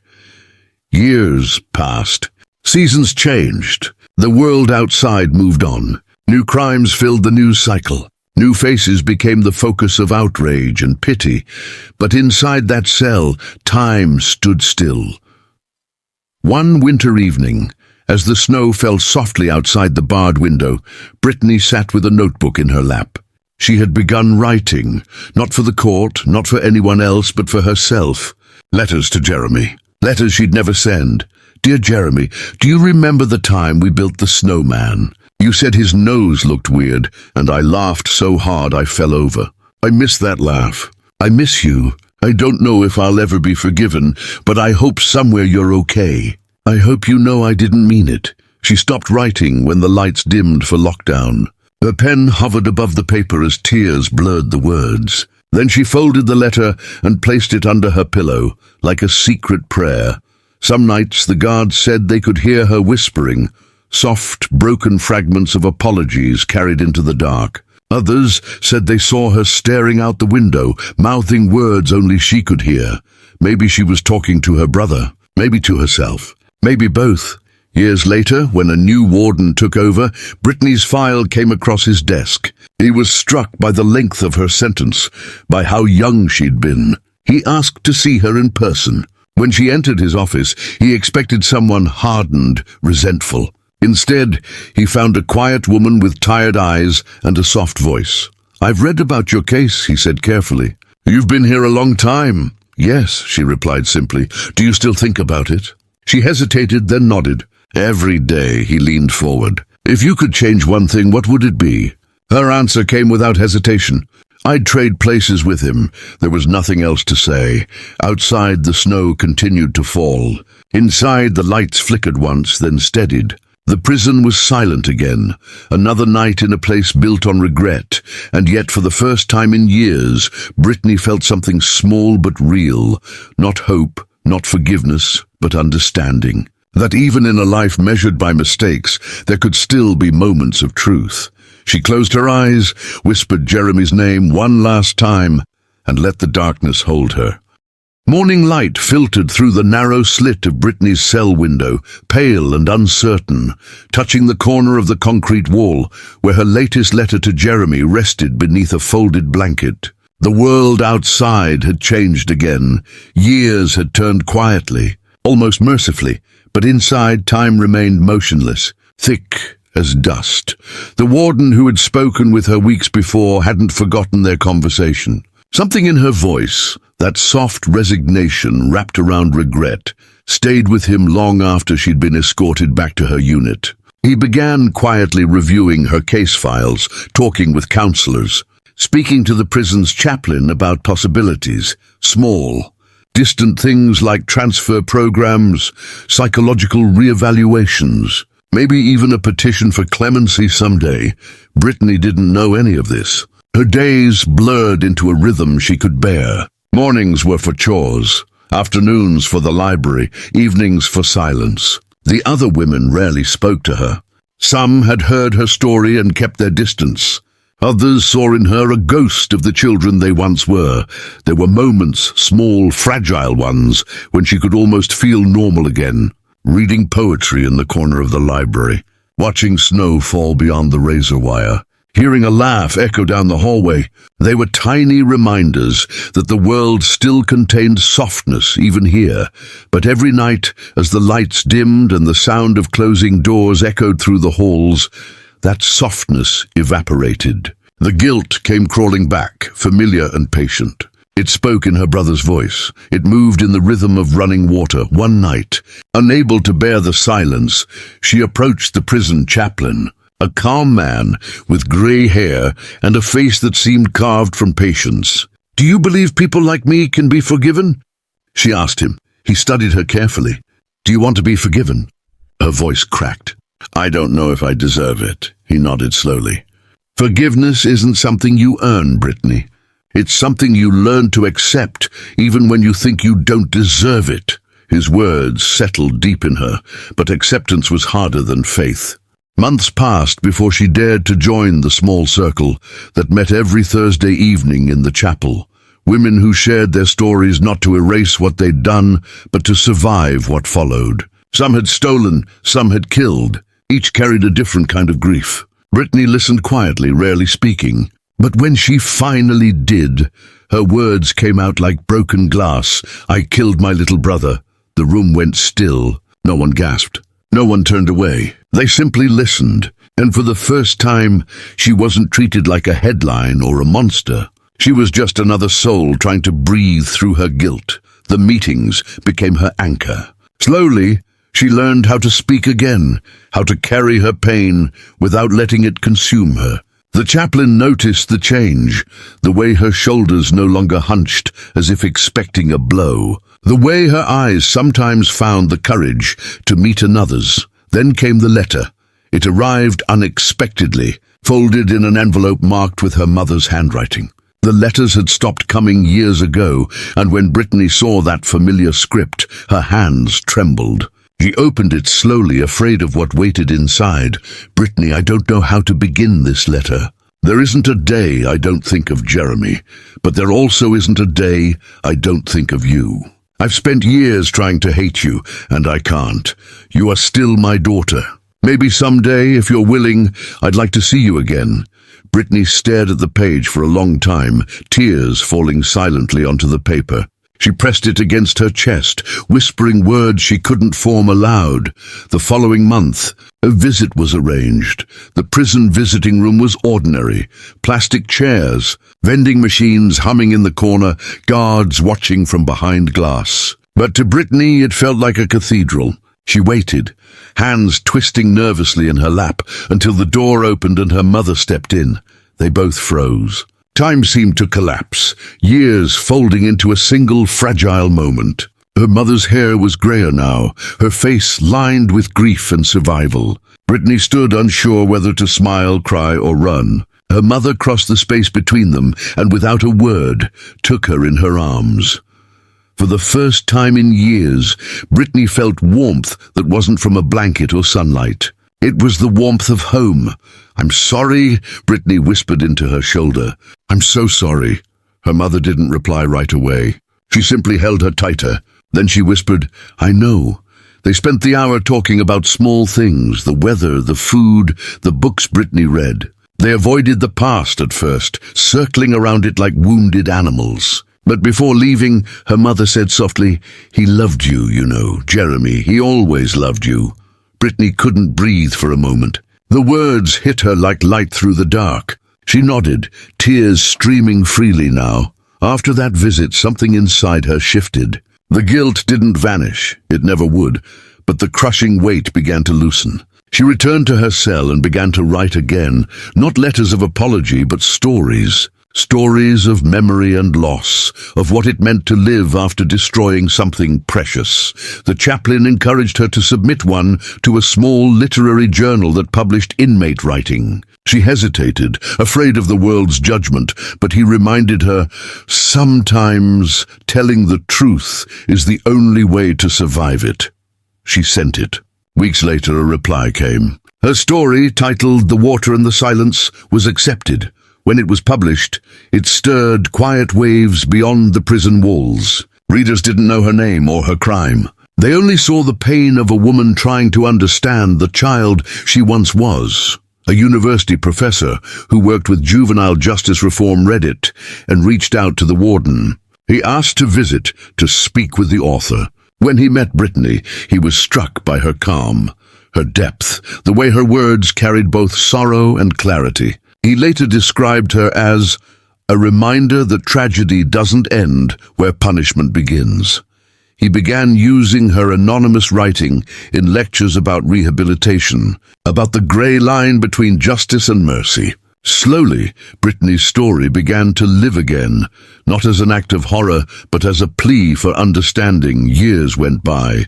Years passed. Seasons changed. The world outside moved on. New crimes filled the news cycle. New faces became the focus of outrage and pity. But inside that cell, time stood still. One winter evening, as the snow fell softly outside the barred window, Brittany sat with a notebook in her lap. She had begun writing, not for the court, not for anyone else, but for herself. Letters to Jeremy. Letters she'd never send. Dear Jeremy, do you remember the time we built the snowman? You said his nose looked weird, and I laughed so hard I fell over. I miss that laugh. I miss you. I don't know if I'll ever be forgiven, but I hope somewhere you're okay. I hope you know I didn't mean it. She stopped writing when the lights dimmed for lockdown. Her pen hovered above the paper as tears blurred the words. Then she folded the letter and placed it under her pillow, like a secret prayer. Some nights the guards said they could hear her whispering, soft, broken fragments of apologies carried into the dark. Others said they saw her staring out the window, mouthing words only she could hear. Maybe she was talking to her brother, maybe to herself, maybe both. Years later, when a new warden took over, Brittany's file came across his desk. He was struck by the length of her sentence, by how young she'd been. He asked to see her in person. When she entered his office, he expected someone hardened, resentful. Instead, he found a quiet woman with tired eyes and a soft voice. "I've read about your case," he said carefully. "You've been here a long time." "Yes," she replied simply. "Do you still think about it?" She hesitated, then nodded. "Every day," he leaned forward. "If you could change one thing, what would it be?" Her answer came without hesitation. I'd trade places with him. There was nothing else to say. Outside, the snow continued to fall. Inside, the lights flickered once, then steadied. The prison was silent again. Another night in a place built on regret. And yet, for the first time in years, Brittany felt something small but real. Not hope, not forgiveness, but understanding. That even in a life measured by mistakes, there could still be moments of truth. She closed her eyes, whispered Jeremy's name one last time, and let the darkness hold her. Morning light filtered through the narrow slit of Brittany's cell window, pale and uncertain, touching the corner of the concrete wall, where her latest letter to Jeremy rested beneath a folded blanket. The world outside had changed again. Years had turned quietly, almost mercifully, but inside time remained motionless, thick as dust. The warden who had spoken with her weeks before hadn't forgotten their conversation. Something in her voice, that soft resignation wrapped around regret, stayed with him long after she'd been escorted back to her unit. He began quietly reviewing her case files, talking with counselors, speaking to the prison's chaplain about possibilities, small, distant things like transfer programs, psychological reevaluations, maybe even a petition for clemency someday. Brittany didn't know any of this. Her days blurred into a rhythm she could bear. Mornings were for chores, afternoons for the library, evenings for silence. The other women rarely spoke to her. Some had heard her story and kept their distance. Others saw in her a ghost of the children they once were. There were moments, small, fragile ones, when she could almost feel normal again. Reading poetry in the corner of the library, watching snow fall beyond the razor wire, hearing a laugh echo down the hallway. They were tiny reminders that the world still contained softness even here. But every night, as the lights dimmed and the sound of closing doors echoed through the halls, that softness evaporated. The guilt came crawling back, familiar and patient. It spoke in her brother's voice. It moved in the rhythm of running water. One night, unable to bear the silence, she approached the prison chaplain, a calm man with grey hair and a face that seemed carved from patience. "Do you believe people like me can be forgiven?" she asked him. He studied her carefully. "Do you want to be forgiven?" Her voice cracked. "I don't know if I deserve it." He nodded slowly. "Forgiveness isn't something you earn, Brittany. It's something you learn to accept, even when you think you don't deserve it." His words settled deep in her, but acceptance was harder than faith. Months passed before she dared to join the small circle that met every Thursday evening in the chapel. Women who shared their stories not to erase what they'd done, but to survive what followed. Some had stolen, some had killed. Each carried a different kind of grief. Brittany listened quietly, rarely speaking. But when she finally did, her words came out like broken glass. "I killed my little brother." The room went still. No one gasped. No one turned away. They simply listened. And for the first time, she wasn't treated like a headline or a monster. She was just another soul trying to breathe through her guilt. The meetings became her anchor. Slowly, she learned how to speak again, how to carry her pain without letting it consume her. The chaplain noticed the change, the way her shoulders no longer hunched as if expecting a blow, the way her eyes sometimes found the courage to meet another's. Then came the letter. It arrived unexpectedly, folded in an envelope marked with her mother's handwriting. The letters had stopped coming years ago, and when Brittany saw that familiar script, her hands trembled. She opened it slowly, afraid of what waited inside. "Brittany, I don't know how to begin this letter. There isn't a day I don't think of Jeremy, but there also isn't a day I don't think of you. I've spent years trying to hate you, and I can't. You are still my daughter. Maybe someday, if you're willing, I'd like to see you again." Brittany stared at the page for a long time, tears falling silently onto the paper. She pressed it against her chest, whispering words she couldn't form aloud. The following month, a visit was arranged. The prison visiting room was ordinary. Plastic chairs, vending machines humming in the corner, guards watching from behind glass. But to Brittany, it felt like a cathedral. She waited, hands twisting nervously in her lap, until the door opened and her mother stepped in. They both froze. Time seemed to collapse, years folding into a single fragile moment. Her mother's hair was grayer now, her face lined with grief and survival. Brittany stood unsure whether to smile, cry, or run. Her mother crossed the space between them and without a word took her in her arms. For the first time in years, Brittany felt warmth that wasn't from a blanket or sunlight. It was the warmth of home. "I'm sorry," Brittany whispered into her shoulder. "I'm so sorry." Her mother didn't reply right away. She simply held her tighter. Then she whispered, "I know." They spent the hour talking about small things, the weather, the food, the books Brittany read. They avoided the past at first, circling around it like wounded animals. But before leaving, her mother said softly, "He loved you, you know, Jeremy. He always loved you." Brittany couldn't breathe for a moment. The words hit her like light through the dark. She nodded, tears streaming freely now. After that visit, something inside her shifted. The guilt didn't vanish, it never would, but the crushing weight began to loosen. She returned to her cell and began to write again, not letters of apology, but stories. Stories of memory and loss, of what it meant to live after destroying something precious. The chaplain encouraged her to submit one to a small literary journal that published inmate writing. She hesitated, afraid of the world's judgment, but he reminded her, sometimes telling the truth is the only way to survive it. She sent it. Weeks later, a reply came. Her story, titled "The Water and the Silence," was accepted. When it was published, it stirred quiet waves beyond the prison walls. Readers didn't know her name or her crime. They only saw the pain of a woman trying to understand the child she once was. A university professor who worked with juvenile justice reform read it and reached out to the warden. He asked to visit, to speak with the author. When he met Brittany, he was struck by her calm, her depth, the way her words carried both sorrow and clarity. He later described her as a reminder that tragedy doesn't end where punishment begins. He began using her anonymous writing in lectures about rehabilitation, about the grey line between justice and mercy. Slowly, Brittany's story began to live again, not as an act of horror, but as a plea for understanding. Years went by.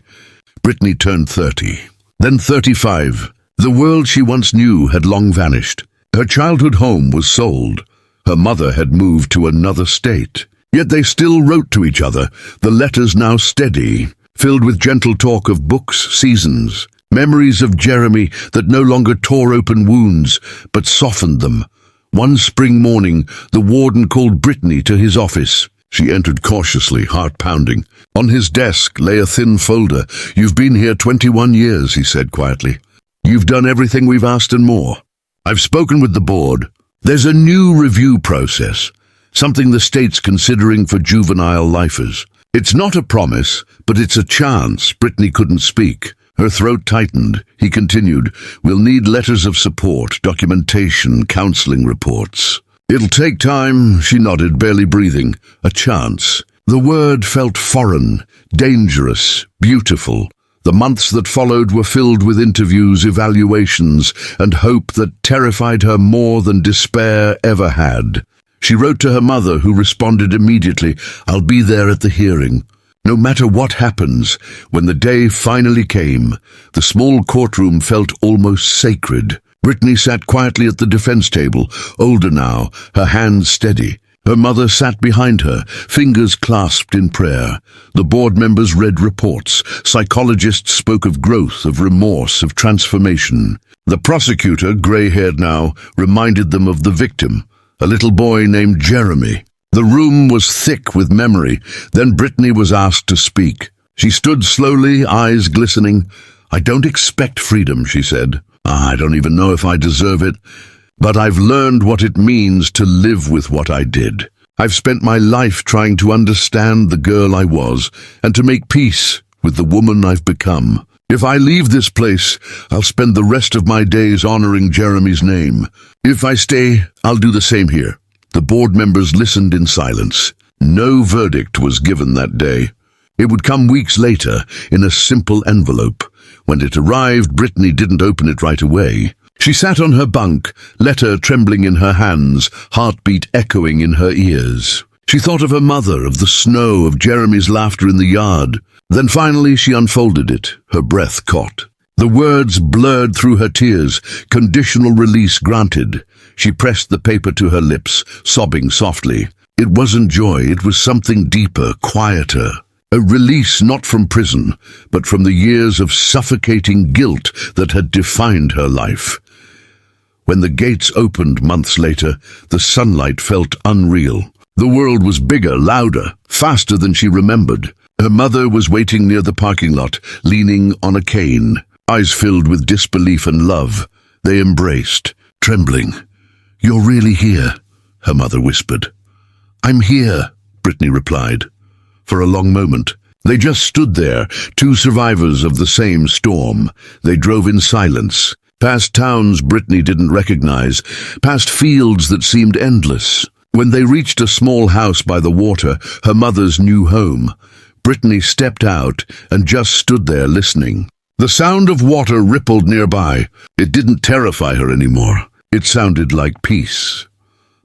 Brittany turned 30, then 35. The world she once knew had long vanished. Her childhood home was sold. Her mother had moved to another state. Yet they still wrote to each other, the letters now steady, filled with gentle talk of books, seasons, memories of Jeremy that no longer tore open wounds, but softened them. One spring morning, the warden called Brittany to his office. She entered cautiously, heart pounding. On his desk lay a thin folder. "You've been here 21 years, he said quietly. "You've done everything we've asked and more. I've spoken with the board. There's a new review process, something the state's considering for juvenile lifers. It's not a promise, but it's a chance." Brittany couldn't speak. Her throat tightened. He continued, "We'll need letters of support, documentation, counseling reports." "It'll take time," she nodded, barely breathing. "A chance." The word felt foreign, dangerous, beautiful. The months that followed were filled with interviews, evaluations, and hope that terrified her more than despair ever had. She wrote to her mother, who responded immediately, "I'll be there at the hearing." No matter what happens, when the day finally came, the small courtroom felt almost sacred. Brittany sat quietly at the defense table, older now, her hands steady. Her mother sat behind her, fingers clasped in prayer. The board members read reports. Psychologists spoke of growth, of remorse, of transformation. The prosecutor, grey-haired now, reminded them of the victim, a little boy named Jeremy. The room was thick with memory. Then Brittany was asked to speak. She stood slowly, eyes glistening. "I don't expect freedom," she said. "I don't even know if I deserve it. But I've learned what it means to live with what I did. I've spent my life trying to understand the girl I was and to make peace with the woman I've become. If I leave this place, I'll spend the rest of my days honoring Jeremy's name. If I stay, I'll do the same here." The board members listened in silence. No verdict was given that day. It would come weeks later in a simple envelope. When it arrived, Brittany didn't open it right away. She sat on her bunk, letter trembling in her hands, heartbeat echoing in her ears. She thought of her mother, of the snow, of Jeremy's laughter in the yard. Then finally she unfolded it, her breath caught. The words blurred through her tears, conditional release granted. She pressed the paper to her lips, sobbing softly. It wasn't joy, it was something deeper, quieter. A release not from prison, but from the years of suffocating guilt that had defined her life. When the gates opened months later, the sunlight felt unreal. The world was bigger, louder, faster than she remembered. Her mother was waiting near the parking lot, leaning on a cane, eyes filled with disbelief and love. They embraced, trembling. "You're really here," her mother whispered. "I'm here," Brittany replied. For a long moment, they just stood there, two survivors of the same storm. They drove in silence, past towns Brittany didn't recognize, past fields that seemed endless. When they reached a small house by the water, her mother's new home, Brittany stepped out and just stood there listening. The sound of water rippled nearby. It didn't terrify her anymore. It sounded like peace.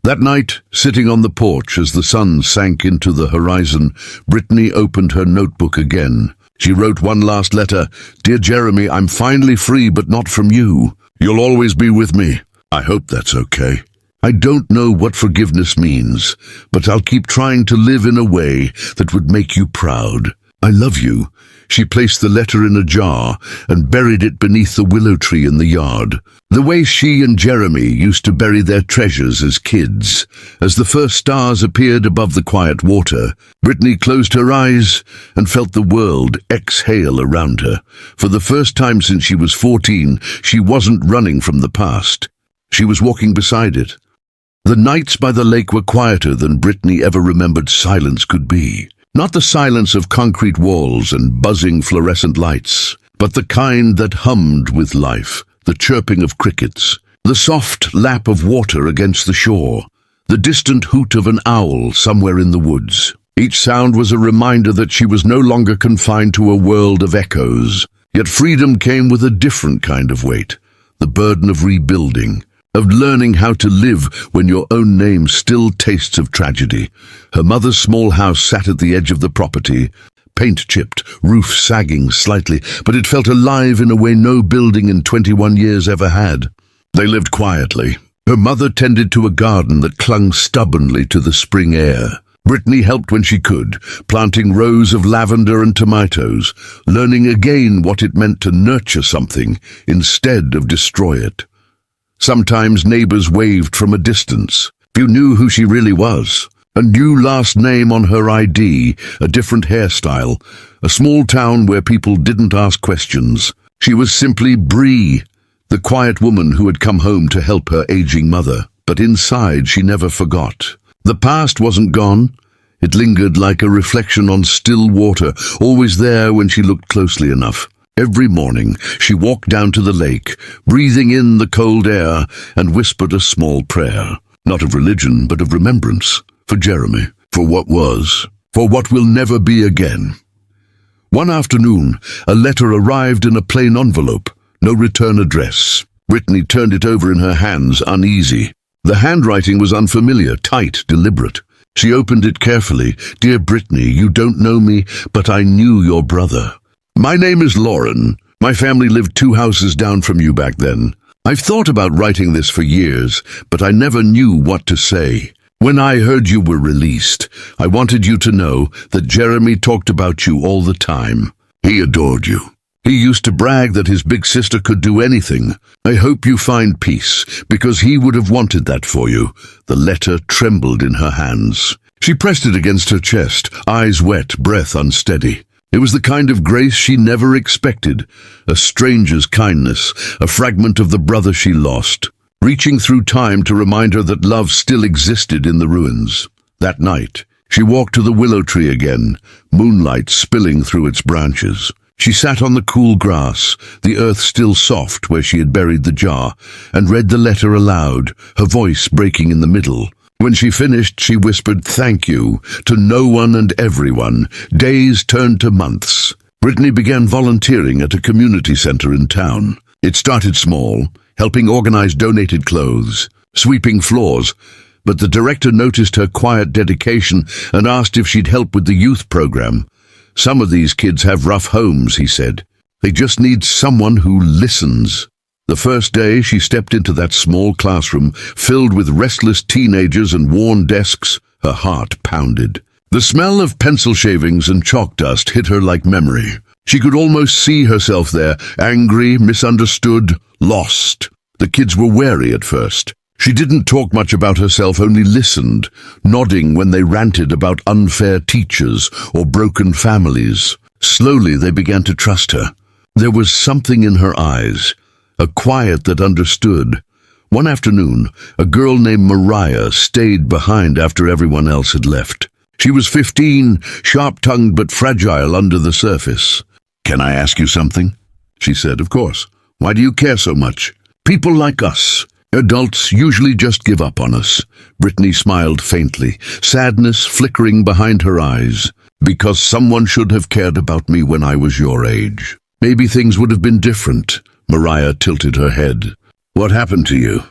That night, sitting on the porch as the sun sank into the horizon, Brittany opened her notebook again. She wrote one last letter. "Dear Jeremy, I'm finally free, but not from you. You'll always be with me. I hope that's okay. I don't know what forgiveness means, but I'll keep trying to live in a way that would make you proud. I love you." She placed the letter in a jar and buried it beneath the willow tree in the yard, the way she and Jeremy used to bury their treasures as kids. As the first stars appeared above the quiet water, Brittany closed her eyes and felt the world exhale around her. For the first time since she was 14, she wasn't running from the past. She was walking beside it. The nights by the lake were quieter than Brittany ever remembered silence could be. Not the silence of concrete walls and buzzing fluorescent lights, but the kind that hummed with life, the chirping of crickets, the soft lap of water against the shore, the distant hoot of an owl somewhere in the woods. Each sound was a reminder that she was no longer confined to a world of echoes. Yet freedom came with a different kind of weight, the burden of rebuilding. of learning how to live when your own name still tastes of tragedy. Her mother's small house sat at the edge of the property, paint-chipped, roof sagging slightly, but it felt alive in a way no building in 21 years ever had. They lived quietly. Her mother tended to a garden that clung stubbornly to the spring air. Brittany helped when she could, planting rows of lavender and tomatoes, learning again what it meant to nurture something instead of destroy it. Sometimes neighbors waved from a distance. You knew who she really was. A new last name on her ID, a different hairstyle, a small town where people didn't ask questions. She was simply Bree, the quiet woman who had come home to help her aging mother. But inside she never forgot. The past wasn't gone. It lingered like a reflection on still water, always there when she looked closely enough. Every morning she walked down to the lake, breathing in the cold air, and whispered a small prayer. Not of religion, but of remembrance. For Jeremy, for what was, for what will never be again. One afternoon, a letter arrived in a plain envelope, no return address. Brittany turned it over in her hands, uneasy. The handwriting was unfamiliar, tight, deliberate. She opened it carefully. Dear Brittany, you don't know me, but I knew your brother. My name is Lauren. My family lived 2 houses down from you back then. I've thought about writing this for years, but I never knew what to say. When I heard you were released, I wanted you to know that Jeremy talked about you all the time. He adored you. He used to brag that his big sister could do anything. I hope you find peace, because he would have wanted that for you. The letter trembled in her hands. She pressed it against her chest, eyes wet, breath unsteady. It was the kind of grace she never expected, a stranger's kindness, a fragment of the brother she lost, reaching through time to remind her that love still existed in the ruins. That night, she walked to the willow tree again, moonlight spilling through its branches. She sat on the cool grass, the earth still soft where she had buried the jar, and read the letter aloud, her voice breaking in the middle. When she finished, she whispered thank you to no one and everyone. Days turned to months. Brittany began volunteering at a community center in town. It started small, helping organize donated clothes, sweeping floors, but the director noticed her quiet dedication and asked if she'd help with the youth program. Some of these kids have rough homes, he said. They just need someone who listens. The first day she stepped into that small classroom, filled with restless teenagers and worn desks, her heart pounded. The smell of pencil shavings and chalk dust hit her like memory. She could almost see herself there, angry, misunderstood, lost. The kids were wary at first. She didn't talk much about herself, only listened, nodding when they ranted about unfair teachers or broken families. Slowly they began to trust her. There was something in her eyes, a quiet that understood. One afternoon, a girl named Mariah stayed behind after everyone else had left. She was 15, sharp-tongued but fragile under the surface. "Can I ask you something?" she said. "Of course. Why do you care so much?" "People like us. Adults usually just give up on us." Brittany smiled faintly, sadness flickering behind her eyes. "Because someone should have cared about me when I was your age. Maybe things would have been different." Mariah tilted her head. "What happened to you?"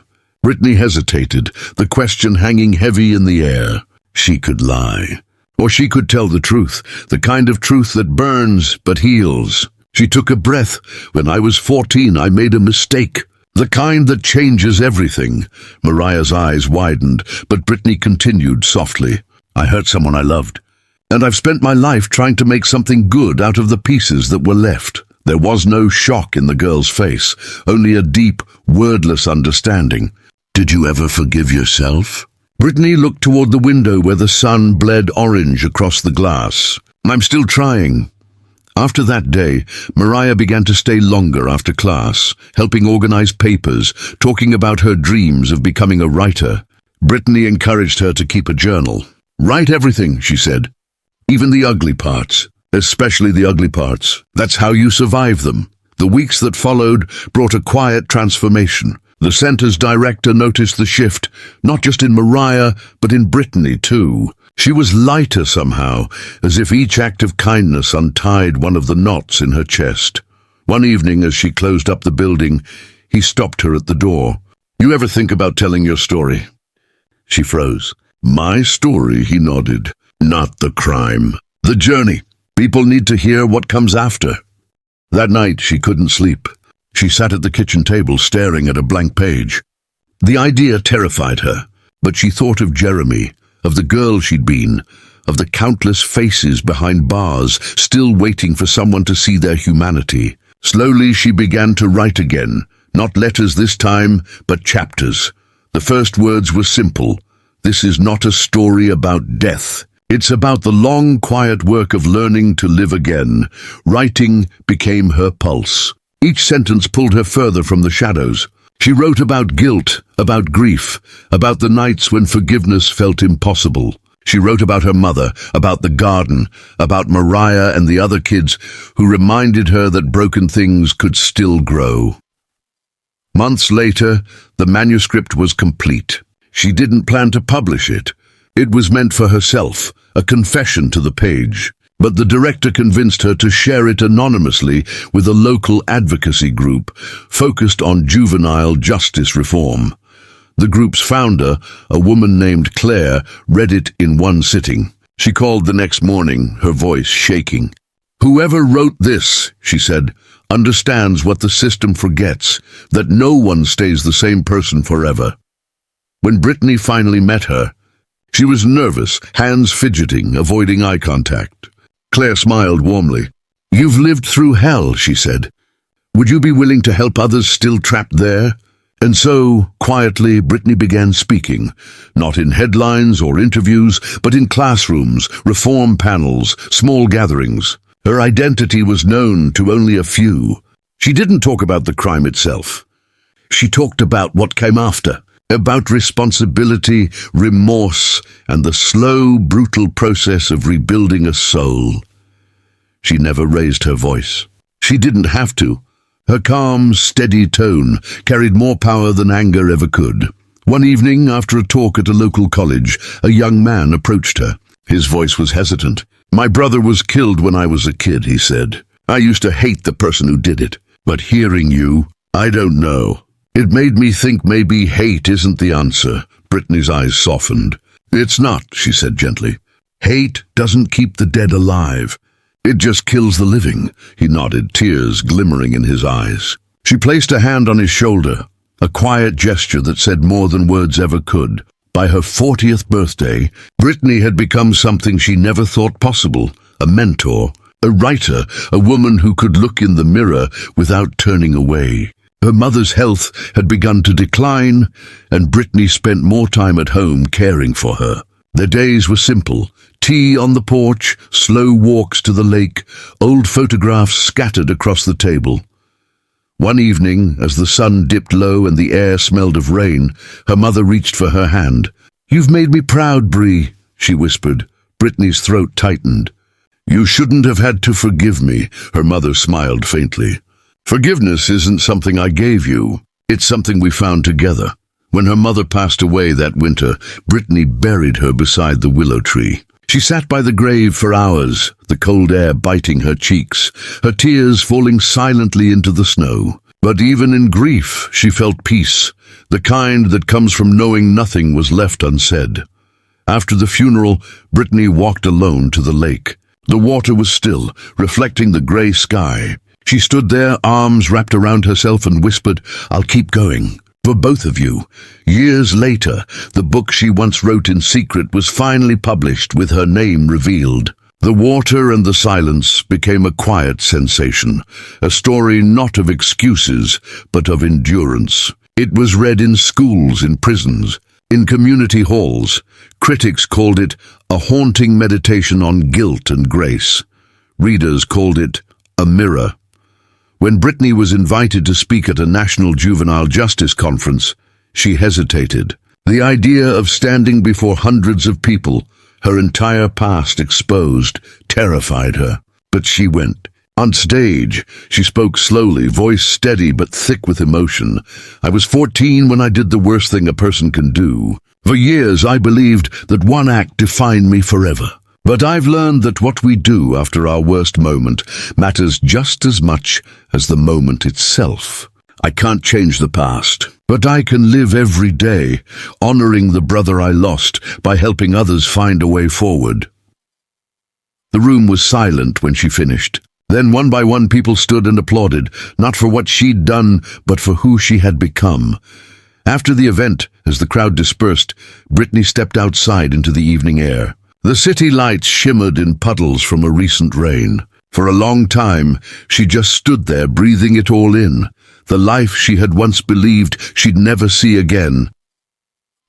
Brittany hesitated, the question hanging heavy in the air. She could lie. Or she could tell the truth, the kind of truth that burns but heals. She took a breath. "When I was 14, I made a mistake. The kind that changes everything." Mariah's eyes widened, but Brittany continued softly. "I hurt someone I loved. And I've spent my life trying to make something good out of the pieces that were left." There was no shock in the girl's face, only a deep, wordless understanding. "Did you ever forgive yourself?" Brittany looked toward the window where the sun bled orange across the glass. "I'm still trying." After that day, Mariah began to stay longer after class, helping organize papers, talking about her dreams of becoming a writer. Brittany encouraged her to keep a journal. "Write everything," she said. "Even the ugly parts. Especially the ugly parts. That's how you survive them." The weeks that followed brought a quiet transformation. The center's director noticed the shift, not just in Mariah, but in Brittany too. She was lighter somehow, as if each act of kindness untied one of the knots in her chest. One evening, as she closed up the building, he stopped her at the door. You ever think about telling your story? She froze. My story, he nodded. Not the crime. The journey. People need to hear what comes after. That night, she couldn't sleep. She sat at the kitchen table staring at a blank page. The idea terrified her, but she thought of Jeremy, of the girl she'd been, of the countless faces behind bars, still waiting for someone to see their humanity. Slowly, she began to write again, not letters this time, but chapters. The first words were simple. This is not a story about death. It's about the long, quiet work of learning to live again. Writing became her pulse. Each sentence pulled her further from the shadows. She wrote about guilt, about grief, about the nights when forgiveness felt impossible. She wrote about her mother, about the garden, about Mariah and the other kids who reminded her that broken things could still grow. Months later, the manuscript was complete. She didn't plan to publish it. It was meant for herself, a confession to the page. But the director convinced her to share it anonymously with a local advocacy group focused on juvenile justice reform. The group's founder, a woman named Claire, read it in one sitting. She called the next morning, her voice shaking. Whoever wrote this, she said, understands what the system forgets, that no one stays the same person forever. When Brittany finally met her, she was nervous, hands fidgeting, avoiding eye contact. Claire smiled warmly. You've lived through hell, she said. Would you be willing to help others still trapped there? And so, quietly, Brittany began speaking, not in headlines or interviews, but in classrooms, reform panels, small gatherings. Her identity was known to only a few. She didn't talk about the crime itself. She talked about what came after, about responsibility, remorse, and the slow, brutal process of rebuilding a soul. She never raised her voice. She didn't have to. Her calm, steady tone carried more power than anger ever could. One evening, after a talk at a local college, a young man approached her. His voice was hesitant. My brother was killed when I was a kid, he said. I used to hate the person who did it. But hearing you, I don't know. It made me think maybe hate isn't the answer. Brittany's eyes softened. It's not, she said gently. Hate doesn't keep the dead alive. It just kills the living. He nodded, tears glimmering in his eyes. She placed a hand on his shoulder, a quiet gesture that said more than words ever could. By her 40th birthday, Brittany had become something she never thought possible, a mentor, a writer, a woman who could look in the mirror without turning away. Her mother's health had begun to decline, and Brittany spent more time at home caring for her. Their days were simple. Tea on the porch, slow walks to the lake, old photographs scattered across the table. One evening, as the sun dipped low and the air smelled of rain, her mother reached for her hand. You've made me proud, Bree, she whispered. Brittany's throat tightened. You shouldn't have had to forgive me, her mother smiled faintly. Forgiveness isn't something I gave you. It's something we found together. When her mother passed away that winter, Brittany buried her beside the willow tree. She sat by the grave for hours, the cold air biting her cheeks, her tears falling silently into the snow. But even in grief, she felt peace, the kind that comes from knowing nothing was left unsaid. After the funeral, Brittany walked alone to the lake. The water was still, reflecting the grey sky. She stood there, arms wrapped around herself, and whispered, I'll keep going. For both of you. Years later, the book she once wrote in secret was finally published with her name revealed. The water and the silence became a quiet sensation, a story not of excuses, but of endurance. It was read in schools, in prisons, in community halls. Critics called it a haunting meditation on guilt and grace. Readers called it a mirror. When Brittany was invited to speak at a national juvenile justice conference, she hesitated. The idea of standing before hundreds of people, her entire past exposed, terrified her. But she went. On stage, she spoke slowly, voice steady but thick with emotion. I was 14 when I did the worst thing a person can do. For years I believed that one act defined me forever. But I've learned that what we do after our worst moment matters just as much as the moment itself. I can't change the past, but I can live every day, honoring the brother I lost by helping others find a way forward." The room was silent when she finished. Then one by one people stood and applauded, not for what she'd done, but for who she had become. After the event, as the crowd dispersed, Brittany stepped outside into the evening air. The city lights shimmered in puddles from a recent rain. For a long time, she just stood there breathing it all in, the life she had once believed she'd never see again.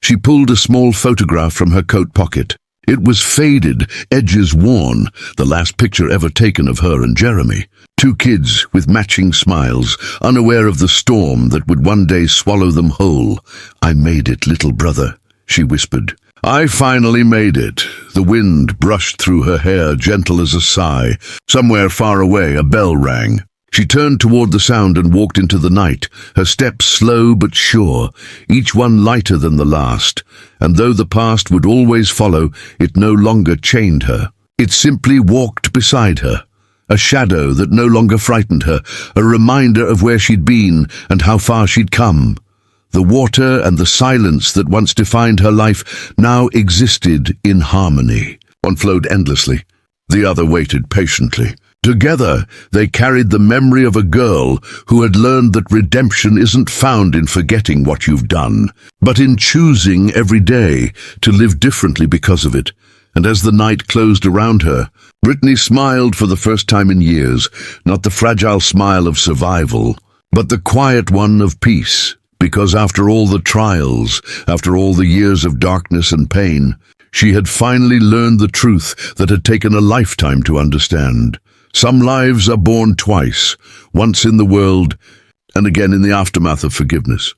She pulled a small photograph from her coat pocket. It was faded, edges worn, the last picture ever taken of her and Jeremy. Two kids with matching smiles, unaware of the storm that would one day swallow them whole. "I made it, little brother," she whispered. "I finally made it." The wind brushed through her hair, gentle as a sigh. Somewhere far away, a bell rang. She turned toward the sound and walked into the night, her steps slow but sure, each one lighter than the last. And though the past would always follow, it no longer chained her. It simply walked beside her. A shadow that no longer frightened her, a reminder of where she'd been and how far she'd come. The water and the silence that once defined her life now existed in harmony. One flowed endlessly, the other waited patiently. Together, they carried the memory of a girl who had learned that redemption isn't found in forgetting what you've done, but in choosing every day to live differently because of it. And as the night closed around her, Brittany smiled for the first time in years, not the fragile smile of survival, but the quiet one of peace. Because after all the trials, after all the years of darkness and pain, she had finally learned the truth that had taken a lifetime to understand. Some lives are born twice, once in the world and again in the aftermath of forgiveness.